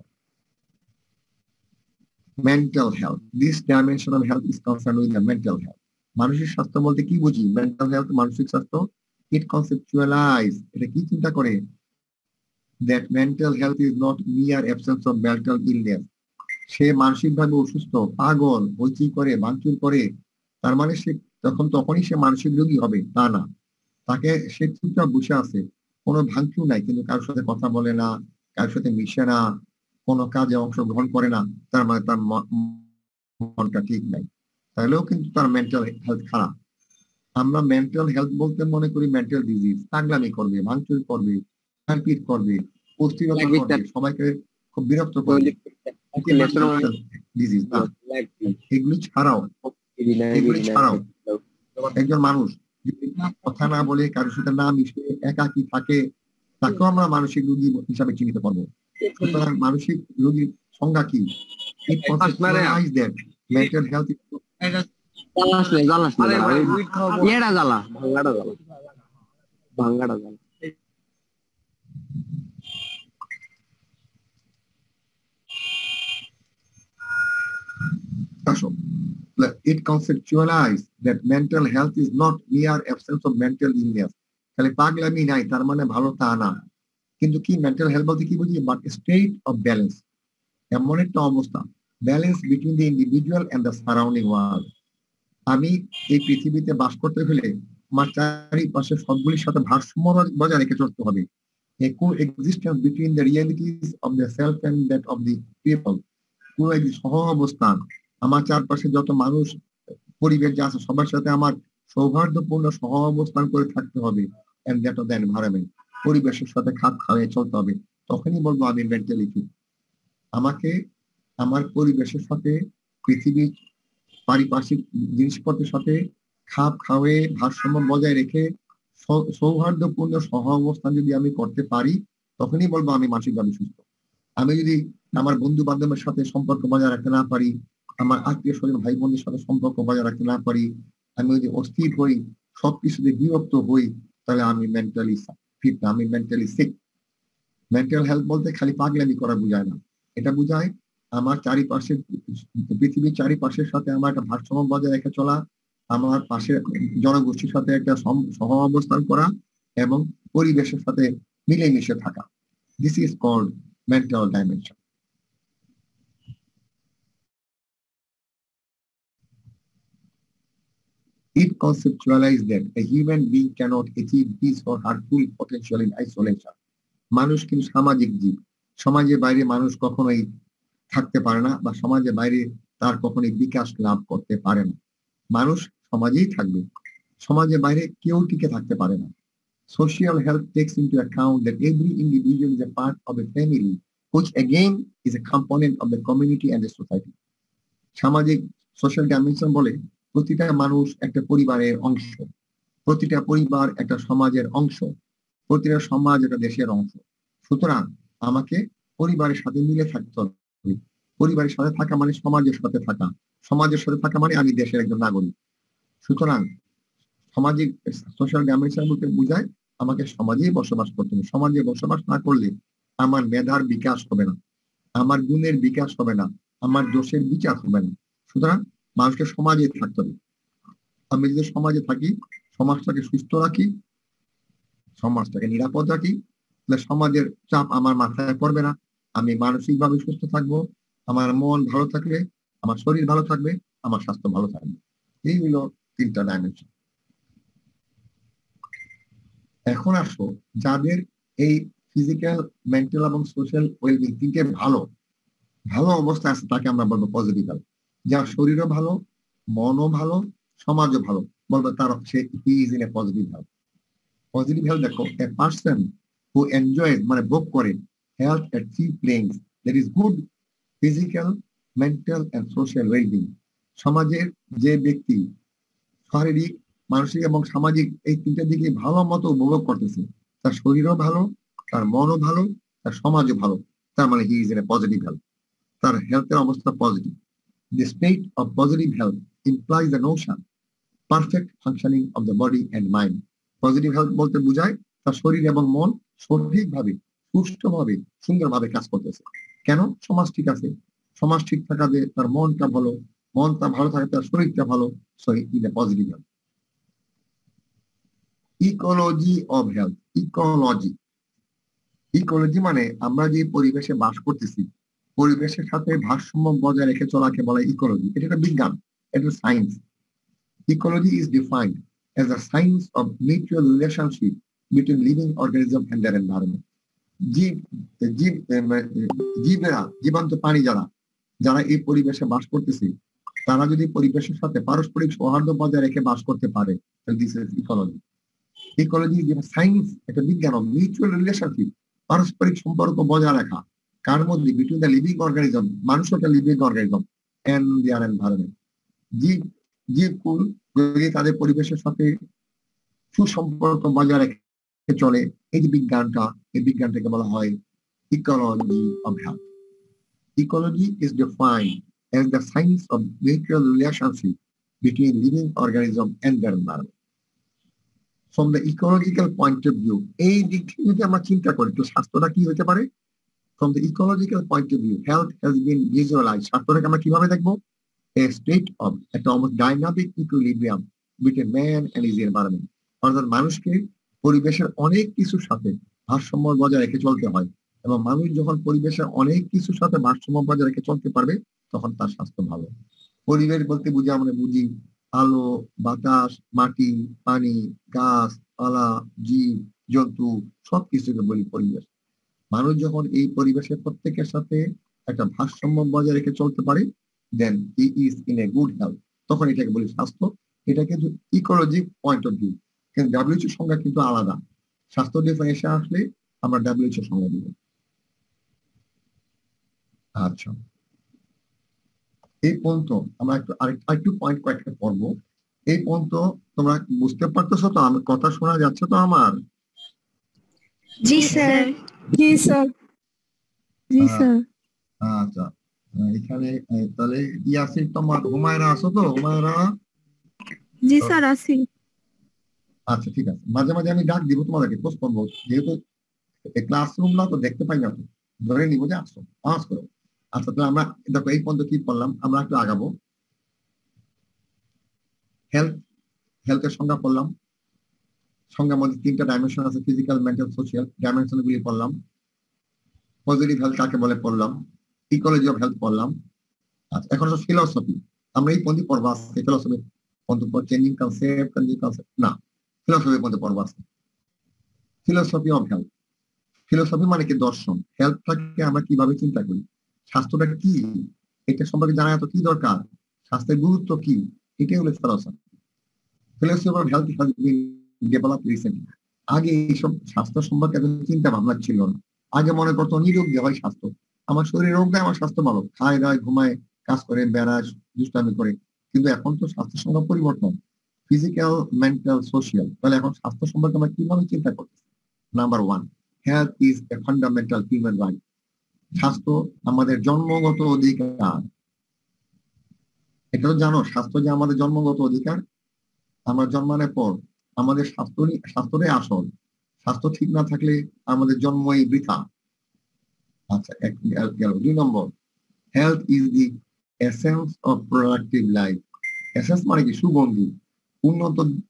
Speaker 1: Mental health, this dimension of health is concern with the mental health. মানসিক স্বাস্থ্য বলতে কি বুঝি? মেন্টাল হেলথ, মানসিক স্বাস্থ্য। ইট কনসেপচুয়ালাইজ, এটা কি চিন্তা করে? That mental health is not মিয়ার অ্যাবসেন্স অফ মেন্টাল ইলনেস। সে মানসিকভাবে অসুস্থ, পাগল, হইচই করে, ভাঙচুর করে, তার মানে সে তখনই সে মানসিক রোগী হবে তা না। তাকে সে চুপচাপ বসে আছে, কোনো ভাঙচুর নাই, কিন্তু কারোর সাথে কথা বলে না, কারোর সাথে মিশে না, কোনো কাজে অংশগ্রহণ করে না, তার মানে তার মনটা ঠিক নাই, তাহলেও কিন্তু তার মেন্টাল হেলথ খারাপ। আমরা মেন্টাল হেলথ বলতে মনে করি মেন্টাল ডিজিজ, পাগলামি করবে, ভাঙচুর করবে, মারপিট করবে, অস্থিরতা করবে, সবাইকে খুব বিরক্ত করবে, ডিজিজ না। এগুলি ছাড়াও একজন মানুষ যদি কথা না বলে, কারোর সাথে না মিশে, একাকী থাকে, তাকেও আমরা মানসিক রোগী হিসাবে চিহ্নিত করবো। সুতরাং মানসিক রোগীর সংজ্ঞা কি? Mental health it conceptualizes that mental health is not mere absence of mental illness. খালি পাগলামি নাই তার মানে ভালো তা না। কিন্তু কি মেন্টাল হেলথ বলতে কি বুঝি? বাট স্টেট অফ ব্যালেন্স, এমন একটা অবস্থা, balance between the individual and the surrounding world. আমি এই পৃথিবীতে বাস করতে হলে আমার চারিপাশে সবগুলির সাথে ভারসাম্য বজায় রেখে চলতে হবে। A coexistence between the realities of the self and that of the people, পুরো এক সহ অবস্থান, আমার চারপাশে যত মানুষ, পরিবেশ যা আছে সবার সাথে আমার সৌহার্দ্যপূর্ণ সহ অবস্থান করে থাকতে হবে, and that of the environment, পরিবেশের সাথে খাপ খাওয়াই চলতে হবে। তখনই বলবো আমি মেন্টালি ফিট। আমাকে আমার পরিবেশের সাথে, পৃথিবীর পারিপার্শ্বিক জিনিসপত্রের সাথে খাপ খাওয়ে ভারসাম্য বজায় রেখে সৌহার্দ্যপূর্ণ সহ অবস্থান যদি আমি করতে পারি, তখনই বলবো আমি মানসিকভাবে সুস্থ। আমি যদি আমার বন্ধু বান্ধবের সাথে সম্পর্ক বজায় রাখতে না পারি, আমার আত্মীয় স্বজন ভাই বোনের সাথে সম্পর্ক বজায় রাখতে না পারি, আমি যদি অস্থির হই, সবকিছুতে বিরক্ত হই, তাহলে আমি মেন্টালি ফিট না, আমি মেন্টালি সিক। মেন্টাল হেলথ বলতে খালি পাগলামি করা বোঝায় না, এটা বোঝায় আমার চারিপাশে, পৃথিবীর চারিপাশের সাথে আমার একটা ভারসাম্য বজায় রেখে চলা, আমার পাশে জনগোষ্ঠীর সাথে একটা সহ অবস্থান করা এবং পরিবেশের সাথে মিলেমিশে থাকা। This is called mental dimension. It conceptualizes that a human being cannot achieve his or her full potential in isolation. মানুষ কিন্তু সামাজিক জীব, সমাজের বাইরে মানুষ কখনোই থাকতে পারে না, বা সমাজের বাইরে তার কখনোই বিকাশ লাভ করতে পারে না। মানুষ সমাজেই থাকবে, সমাজের বাইরে কেউ টিকে থাকতে পারে না। Social health takes into account that every individual is a part of a family, which again is a component of the community and the society. সামাজিক সোশ্যাল ডাইমেনশন বলে প্রতিটা মানুষ একটা পরিবারের অংশ, প্রতিটা পরিবার একটা সমাজের অংশ, প্রতিটা সমাজ একটা দেশের অংশ। সুতরাং আমাকে পরিবারের সাথে মিলে থাকতে হবে। পরিবারের সাথে থাকা মানে সমাজের সাথে থাকা, সমাজের সাথে থাকা মানে আমি দেশের একজন নাগরিক। সুতরাং সামাজিক সোশ্যাল ডাইমেনশন বলতে বোঝায় আমাকে সমাজেই বসবাস করতে হবে। সমাজে বসবাস না করলে আমার মেধার বিকাশ হবে না, আমার গুণের বিকাশ হবে না, আমার দোষের বিচার হবে না। সুতরাং মানুষকে সমাজে থাকতে হবে। আমি যদি সমাজে থাকি, সমাজটাকে সুস্থ রাখি, সমাজটাকে নিরাপদ রাখি, তাহলে সমাজের চাপ আমার মাথায় পড়বে না। আমি মানসিকভাবে সুস্থ থাকবো, আমার মন ভালো থাকলে আমার শরীর ভালো থাকবে, আমার স্বাস্থ্য ভালো থাকবে। এই হলো তিনটা ডাইমেনশন। এখন আসো, যাদের এই ফিজিক্যাল, মেন্টাল এবং সোশ্যাল ওয়েলবিং তিনটে ভালো ভালো অবস্থায় আছে তাকে আমরা বলবো পজিটিভ হেলথ। যার শরীরও ভালো, মনও ভালো, সমাজও ভালো, বলবো তার সে he is in a positive health. Positive health দেখো, এ পার্সন হু এনজয় মানে ভোগ করে health at three planes, that is good physical, mental and social wellbeing. সমাজের যে ব্যক্তি শারীরিক, মানসিক এবং সামাজিক এই তিনটা দিকে ভালো মতো উপভোগ করতেছে, তার শরীরও ভালো, তার মনও ভালো, তার সমাজও ভালো, তার মানে হি is in a positive health, তার হেলথের অবস্থা positive. The state of positive health implies the notion perfect functioning of the body and mind. Positive health বলতে বোঝায় তার শরীর এবং মন সঠিকভাবে, সুষ্ঠুভাবে, সুন্দরভাবে কাজ করতেছে। কেন? সমাজ ঠিক আছে, সমাজ ঠিক থাকাতে তার মনটা ভালো, মনটা ভালো থাকে তার শরীরটা ভালো, so in a positive health. Ecology of health. Ecology, ecology মানে আমরা যে পরিবেশে বাস করতেছি, পরিবেশের সাথে ভারসাম্য বজায় রেখে চলাকে বলে ইকোলজি। এটা একটা বিজ্ঞান, এটা science. Ecology is defined as a science of mutual relationship between living organism and their environment. জীব জীব জীবেরা, জীবন্ত প্রাণী যারা যারা এই পরিবেশে বাস করতেছে, তারা যদি পরিবেশের সাথে পারস্পরিক সৌহার্দ্য বজায় রেখে বাস করতে পারে, দিস ইজ ইকোলজি। ইকোলজি যেটা সায়েন্স, একটা বিজ্ঞান অফ মিউচুয়াল রিলেশনশিপ, পারস্পরিক সম্পর্ক বজায় রাখা কার মধ্যে? বিটুইন দ্য লিভিং অর্গানিজম, মানুষ একটা living organism, and their environment. জীব জীবকুল যদি তাদের পরিবেশের সাথে সুসম্পর্ক বজায় রেখে চলে, এই যে বিজ্ঞানটা, এই বিজ্ঞানটাকে বলা হয় ecology of health. Ecology is defined as the science of mutual relationship between living organism and their environment. From the ecological point of view, এই দিক থেকে যদি আমরা চিন্তা করি তো স্বাস্থ্যটা কি হতে পারে? From the ecological point of view, health has been visualized. স্বাস্থ্যটাকে আমরা কিভাবে দেখবো? A state of একটা almost dynamic equilibrium between man and his environment. অর্থাৎ মানুষকে পরিবেশের অনেক কিছুর সাথে ভারসাম্য বজায় রেখে চলতে হয়, এবং মানুষ যখন পরিবেশের অনেক কিছুর সাথে ভারসাম্য বজায় রেখে চলতে পারবে তখন তার স্বাস্থ্য ভালো। পরিবেশ বলতে বুঝি আমরা বুঝি আলো, বাতাস, মাটি, পানি, গাছ পালা, জীব জন্তু সবকিছুকে বলি পরিবেশ। মানুষ যখন এই পরিবেশের প্রত্যেকের সাথে একটা ভারসাম্য বজায় রেখে চলতে পারে, then he is in a good health, তখন এটাকে বলি স্বাস্থ্য। এটা কিন্তু ইকোলজি পয়েন্ট অফ ভিউ, কিন্তু ডাব্লিউএইচও সংজ্ঞা কিন্তু আলাদা। স্বাস্থ্য ডেফিনিশন আসলে আমরা ডাব্লিউএইচও সংজ্ঞা দিব। আচ্ছা, এই পর্যন্ত আমরা আরেকটু পয়েন্ট কয়েকটা পড়বো। এই পর্যন্ত তোমরা বুঝতে পারতেছো তো? আমার কথা শোনা যাচ্ছে তো আমার?
Speaker 4: জি স্যার।
Speaker 2: জি স্যার। জি স্যার।
Speaker 1: আচ্ছা, এখানে তাহলে ইয়াসিন, তোমার হুমায়রা আছো তো? হুমায়রা?
Speaker 2: জি স্যার আছি।
Speaker 1: আচ্ছা ঠিক আছে, মাঝে মাঝে আমি ডাক দিব তোমাদেরকে, খোঁজ করবো, যেহেতু ক্লাসরুম না তো দেখতে পাই না, তো ধরে নিবো যে আসো, আওয়াজ করো। আচ্ছা, তো আমরা দেখো এই পর্যন্ত কি পড়লাম, আমরা একটু আগাবো। হেলথ, হেলথের সংজ্ঞা পড়লাম। সংজ্ঞার মধ্যে তিনটা ডাইমেনশন আছে, ফিজিক্যাল, মেন্টাল, সোশিয়াল। ডাইমেনশন গুলি পড়লাম। পজিটিভ হেলথ কাকে বলে পড়লাম। ইকোলজি অফ হেলথ পড়লাম। আচ্ছা, এখন হচ্ছে ফিলোসফি। আমরা এই পর্যন্ত পড়বো আজকে ফিলোসফি পর্যন্ত, চেঞ্জিং কনসেপ্ট না, ফিলোসফি পর্যন্ত পড়বো আজকে। Philosophy of health. ফিলোসফি মানে কি? দর্শন। হেলথটাকে আমরা কিভাবে চিন্তা করি, স্বাস্থ্যটা কি, এটা সম্পর্কে জানা এত কি দরকার, স্বাস্থ্যের গুরুত্ব কি, এটাই হলো philosophy. Philosophy of health has been developed recently. আগে এইসব স্বাস্থ্য সম্পর্কে এত চিন্তা ভাবনা ছিল না। আগে মনে করতো নিরোগ হয় স্বাস্থ্য, আমার শরীর রোগ দেয়, আমার স্বাস্থ্য ভালো, খায় দায় ঘুমায় কাজ করে বেড়ায় দুষ্টামি করে। কিন্তু এখন তো স্বাস্থ্য সংজ্ঞা পরিবর্তন। Physical, mental, social. তাহলে এখন স্বাস্থ্য সম্পর্কে আমরা কিভাবে চিন্তা করতেছি? Number one, health is a fundamental human right. স্বাস্থ্য আমাদের জন্মগত অধিকার। এটা তো জানো, স্বাস্থ্য যে আমাদের জন্মগত অধিকার। আমরা জন্মানোর পর আমাদের স্বাস্থ্যটাই আসল। স্বাস্থ্য ঠিক না থাকলে আমাদের জন্মই বৃথা। আচ্ছা, গেল। 2 নম্বর, health is the essence of productive life. Essence মানে কি? সুগন্ধি।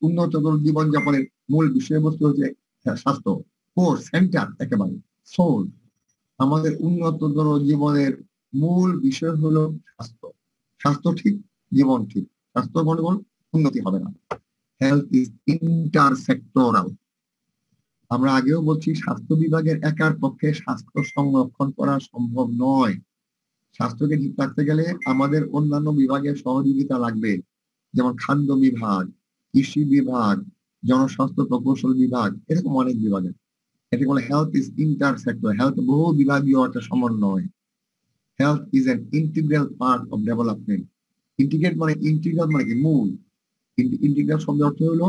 Speaker 1: উন্নততর জীবনযাপনের মূল বিষয়বস্তু হচ্ছে স্বাস্থ্য। কোর, সেন্টার, একেবারে সোল। আমাদের উন্নততর জীবনের মূল বিষয় হলো স্বাস্থ্য। স্বাস্থ্য ঠিক, জীবন ঠিক। স্বাস্থ্য গন্ডগোল, উন্নতি হবে না। Health is intersectoral. আমরা আগেও বলছি, স্বাস্থ্য বিভাগের একার পক্ষে স্বাস্থ্য সংরক্ষণ করা সম্ভব নয়। স্বাস্থ্যকে ঠিক রাখতে গেলে আমাদের অন্যান্য বিভাগের সহযোগিতা লাগবে, যেমন খাদ্য বিভাগ, কৃষি বিভাগ, জনস্বাস্থ্য প্রকৌশল বিভাগ, এরকম অনেক বিভাগের। এটা বলে হেলথ ইজ ইন্টারসেক্টর। হেলথ বহু বিভাগীয় একটা সমন্বয়। Health is an integral part of development. Integrate মানে কি? মূল। ইন্টিগ্রাল শব্দের অর্থ হলো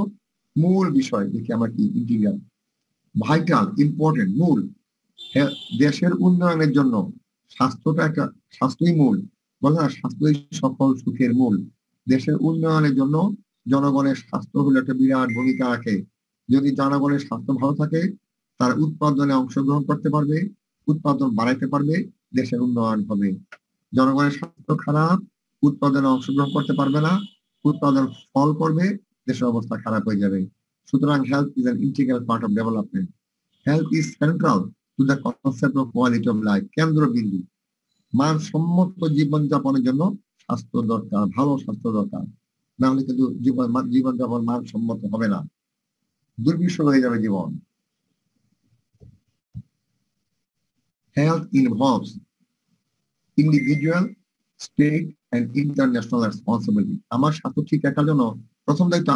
Speaker 1: মূল বিষয়। দেখি আমরা কি ইন্টিগ্রাল। ভাইটাল, ইম্পর্টেন্ট, মূল। দেশের উন্নয়নের জন্য স্বাস্থ্যই মূল। বলে না, স্বাস্থ্যই সকল সুখের মূল। দেশের উন্নয়নের জন্য জনগণের স্বাস্থ্য হলো একটা বিরাট ভূমিকা রাখে। যদি জনগণের স্বাস্থ্য ভালো থাকে, তার উৎপাদনে অংশগ্রহণ করতে পারবে, উৎপাদন বাড়াইতে পারবে, দেশের উন্নয়ন হবে। জনগণের স্বাস্থ্য খারাপ, উৎপাদনে অংশগ্রহণ করতে পারবে না, উৎপাদন ফল করবে, দেশের অবস্থা খারাপ হয়ে যাবে। সুতরাং health is an integral part of development. Health is central to the concept of quality of life. কেন্দ্রবিন্দু। মানসম্মত জীবনযাপনের জন্য স্বাস্থ্য দরকার, ভালো স্বাস্থ্য দরকার। না হলে কিন্তু জীবনযাপন মানসম্মত হবে না, দুর্বিষহ হয়ে যাবে জীবন। Health involves individual, state and international responsibility. আমার স্বাস্থ্য ঠিক রাখার জন্য প্রথম দায়িত্ব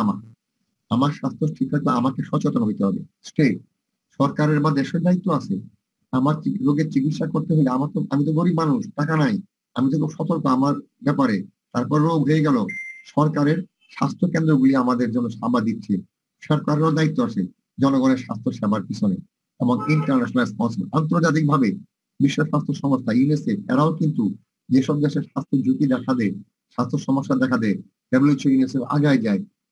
Speaker 1: আমার স্বাস্থ্য ঠিক রাখতে আমাকে সচেতন হইতে হবে। স্টেট, সরকারের বা দেশের দায়িত্ব আছে। আমার রোগের চিকিৎসা করতে হলে আমি তো গরিব মানুষ, টাকা নাই, আমি তো খুব সতর্ক আমার ব্যাপারে। তারপর রোগ হয়ে গেল, সরকারের স্বাস্থ্য কেন্দ্রগুলি আমাদের জন্য সেবা দিচ্ছে। সরকারেরও দায়িত্ব আছে জনগণের স্বাস্থ্য সেবার পিছনে। এবং ইন্টারন্যাশনাল রেসপন্সিবিলিটি, আন্তর্জাতিক ভাবে বিশ্ব স্বাস্থ্য সংস্থা, ইউনিসেফ, এরাও কিন্তু যেসব দেশের স্বাস্থ্য ঝুঁকি দেখা দেয়, স্বাস্থ্য সমস্যা দেখা দেয়, WHO, ইউনিসেফ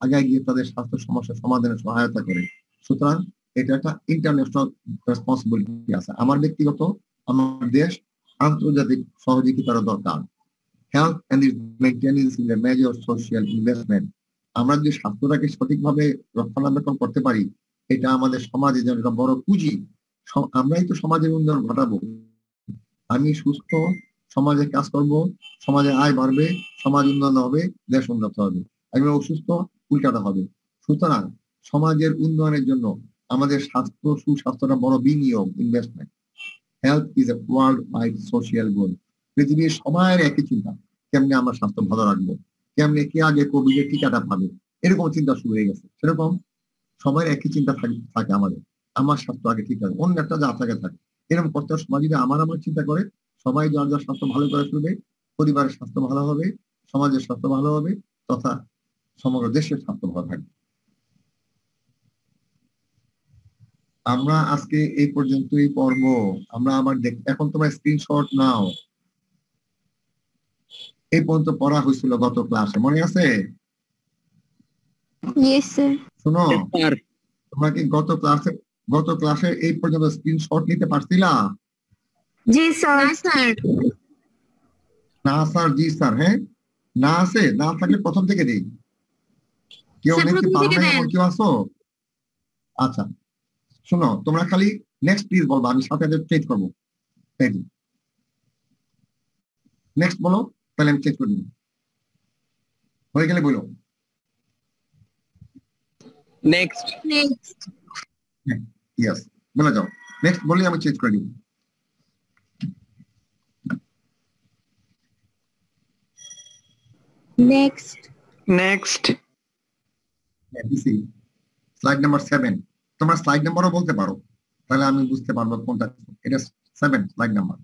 Speaker 1: আগায় গিয়ে তাদের স্বাস্থ্য সমস্যা সমাধানে সহায়তা করে। সুতরাং এটা একটা ইন্টারন্যাশনাল রেসপন্সিবিলিটি আছে। আমার ব্যক্তিগত, আমার দেশ, আন্তর্জাতিক সহযোগিতারও দরকার। Health and its maintenance is a major social investment. আমরা যদি স্বাস্থ্যটাকে সঠিকভাবে রক্ষণাবেক্ষণ করতে পারি, এটা আমাদের সমাজের জন্য একটা বড় পুঁজি। আমরাই তো সমাজের উন্নয়ন ঘটাবো। আমি সুস্থ সমাজে কাজ করব, সমাজের আয় বাড়বে, সমাজ উন্নয়ন হবে, দেশ উন্নত হবে। আমি অসুস্থ, উল্টাটা হবে। সুতরাং সমাজের উন্নয়নের জন্য আমাদের সুস্বাস্থ্যটা বড় বিনিয়োগ, investment. Health is a worldwide social goal. পৃথিবীর সবার একই চিন্তা, কেমনে আমরা স্বাস্থ্য ভালো রাখবো, কেমনে কে আগে কোভিডের টিকাটা পাবে, এরকম চিন্তা শুরু হয়ে গেছে। সেরকম সবার একই চিন্তা থাকে আমাদের, আমার স্বাস্থ্য আগে ঠিক আছে, অন্য একটা যা থাকে। এরকম করতে সমাজ যদি আমার চিন্তা করে, সবাই যার যার স্বাস্থ্য ভালো করে ফেলবে, পরিবারের স্বাস্থ্য ভালো হবে, সমাজের স্বাস্থ্য ভালো হবে, তথা সমগ্র দেশের স্বাস্থ্য ভালো থাকবে। আমরা আজকে এই পর্যন্তই পড়ব। আমরা আবার এখন তোমরা স্ক্রিনশট নাও। এই পর্যন্ত পড়া হয়েছিল গত ক্লাসে, মনে আছে? শোনো, তোমরা কি গত ক্লাসে এই পর্যন্ত স্ক্রিনশট নিতে পারছিলা?
Speaker 2: জি স্যার।
Speaker 1: না স্যার, জি স্যার। হ্যাঁ, না আছে, না থাকলে প্রথম থেকে দিই। কেউ নিতে পারো না এমন কেউ আছো? আচ্ছা, শোনো, তোমরা খালি নেক্সট প্লিজ বলবো, আমি সাথে চেঞ্জ করবো। নেক্সট বলো, তাহলে আমি চেঞ্জ করে দিব। হয়ে গেলে বলো
Speaker 3: নেক্সট।
Speaker 1: ইয়েস, বলে যাও। নেক্সট বললে আমি চেঞ্জ করে দিব।
Speaker 3: নেক্সট।
Speaker 1: Slide number 7। তোমরা স্লাইড নাম্বারও বলতে পারো, তাহলে আমি বুঝতে পারবো কোনটা। এটা 7 slide number.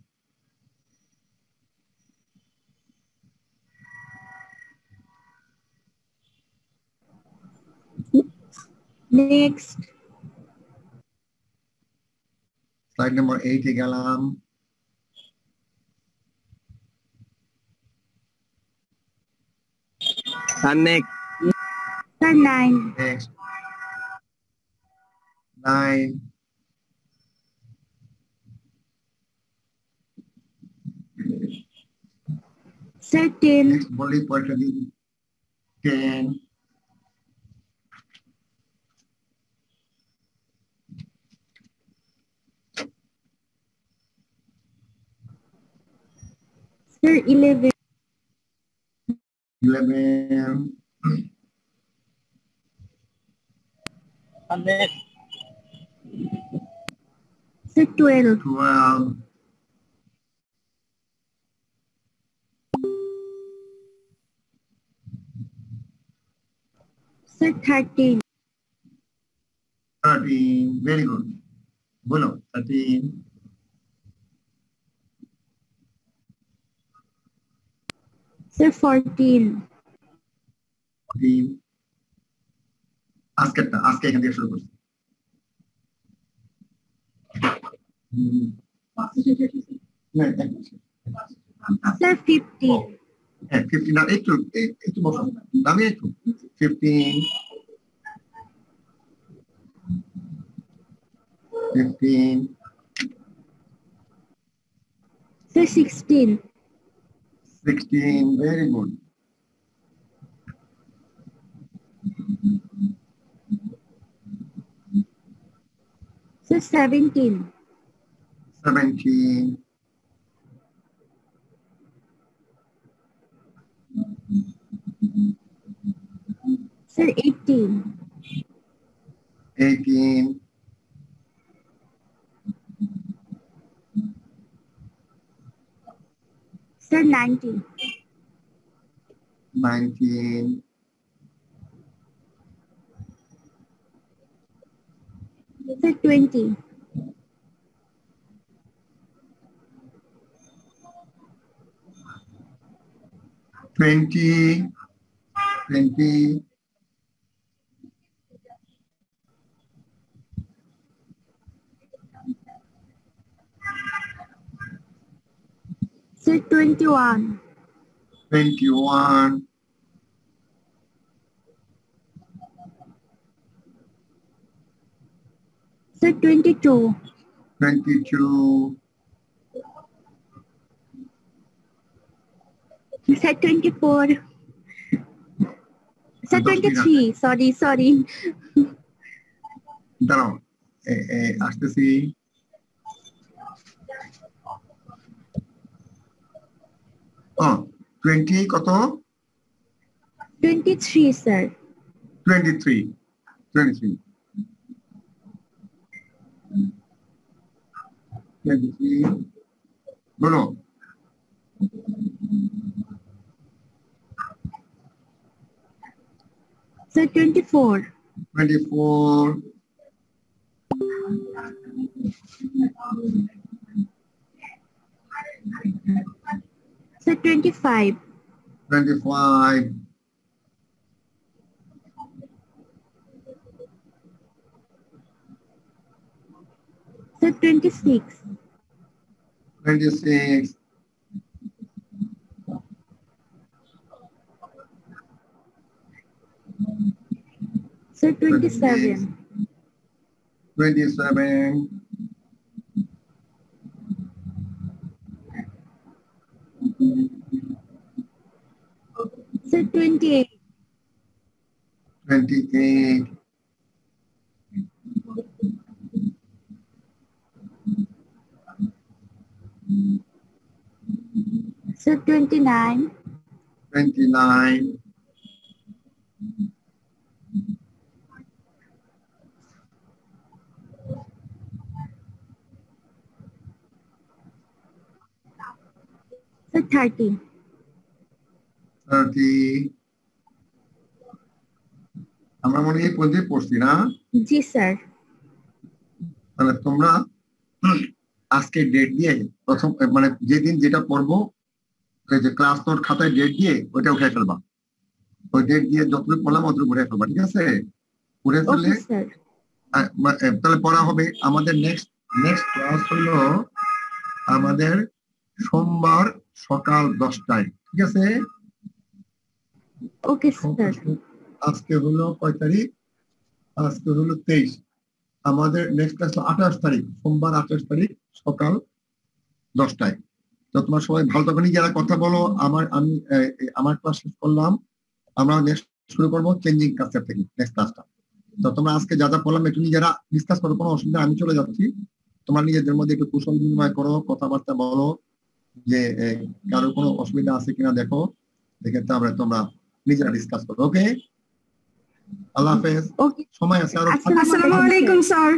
Speaker 4: Next
Speaker 1: slide number 8 এ গেলাম।
Speaker 3: আর next
Speaker 4: sir 9
Speaker 1: next 9
Speaker 4: sir 10
Speaker 1: next বলি পরেরটা দিন 10
Speaker 4: স্যার 11
Speaker 1: 11
Speaker 3: আর next
Speaker 4: sir 12
Speaker 1: 12
Speaker 4: sir 13
Speaker 1: 13 very good বলো 13
Speaker 4: স্যার 14
Speaker 1: 14 আজকে এখান থেকে শুরু করছি। না,
Speaker 4: স্যার 15
Speaker 1: হ্যাঁ 15 না একটু বসো দামি একটু 15
Speaker 4: sir 16
Speaker 1: 16 very good
Speaker 4: sir 17
Speaker 1: 17
Speaker 4: sir 18
Speaker 1: 18
Speaker 4: sir 19
Speaker 1: 19
Speaker 4: sir 20
Speaker 1: 20
Speaker 4: sir 21
Speaker 1: 21
Speaker 4: sir 22
Speaker 1: 22
Speaker 4: sir 24 sir 23 sorry
Speaker 1: দাঁড়াও আসতেছি ও 20 কত
Speaker 4: 23 স্যার
Speaker 1: 23 23 বলো
Speaker 4: sir 24
Speaker 1: 24
Speaker 4: sir 25
Speaker 1: 25
Speaker 4: sir 26
Speaker 1: 26
Speaker 4: sir 27
Speaker 1: 27
Speaker 4: sir 28
Speaker 1: 28
Speaker 4: sir 29
Speaker 1: 29
Speaker 4: sir 30
Speaker 1: 30 আমরা মনে হয় পর্যন্ত পড়ছি না
Speaker 4: জি স্যার
Speaker 1: তাহলে তোমরা আজকে ডেট দিয়ে প্রথম মানে যেদিন যেটা পড়বো ওই যে ক্লাস নোট খাতায় ডেট দিয়ে ওইটা উঠে ফেলবা ওই ডেট দিয়ে যতটুকু পড়লাম অতটুকু উঠে ফেলবা ঠিক আছে পড়ে ফেলে
Speaker 4: ওকে স্যার
Speaker 1: তাহলে পড়া হবে। আমাদের নেক্সট ক্লাস হলো আমাদের সোমবার সকাল 10টায়, ঠিক আছে?
Speaker 4: ওকে স্যার
Speaker 1: আজকে হলো কয় তারিখ? আজকে হলো 23। আমাদের নেক্সট ক্লাস 28 তারিখ, সোমবার 28 তারিখ সকাল 10টায়। তো তোমার সবাই ভালো থাকো, যারা কথা বলো। আমি আমার ক্লাস শেষ করলাম, আমরা নেক্সট শুরু করবো চেঞ্জিং কালচার থেকে নেক্সট ক্লাসটা। তো তোমরা আজকে যা যা বললাম একটু নিজেরা ডিসকাস করো, কোনো অসুবিধা, আমি চলে যাচ্ছি। তোমার নিজেদের মধ্যে একটু কুশল বিনিময় করো, কথাবার্তা বলো, যে কারো কোনো অসুবিধা আছে কিনা দেখো, দেখে তারপরে তোমরা নিজেরা ডিসকাস করো। ওকে, আল্লাহ হাফেজ।
Speaker 4: ওকে
Speaker 1: সময় আছে আরো।
Speaker 4: আসসালামু আলাইকুম স্যার।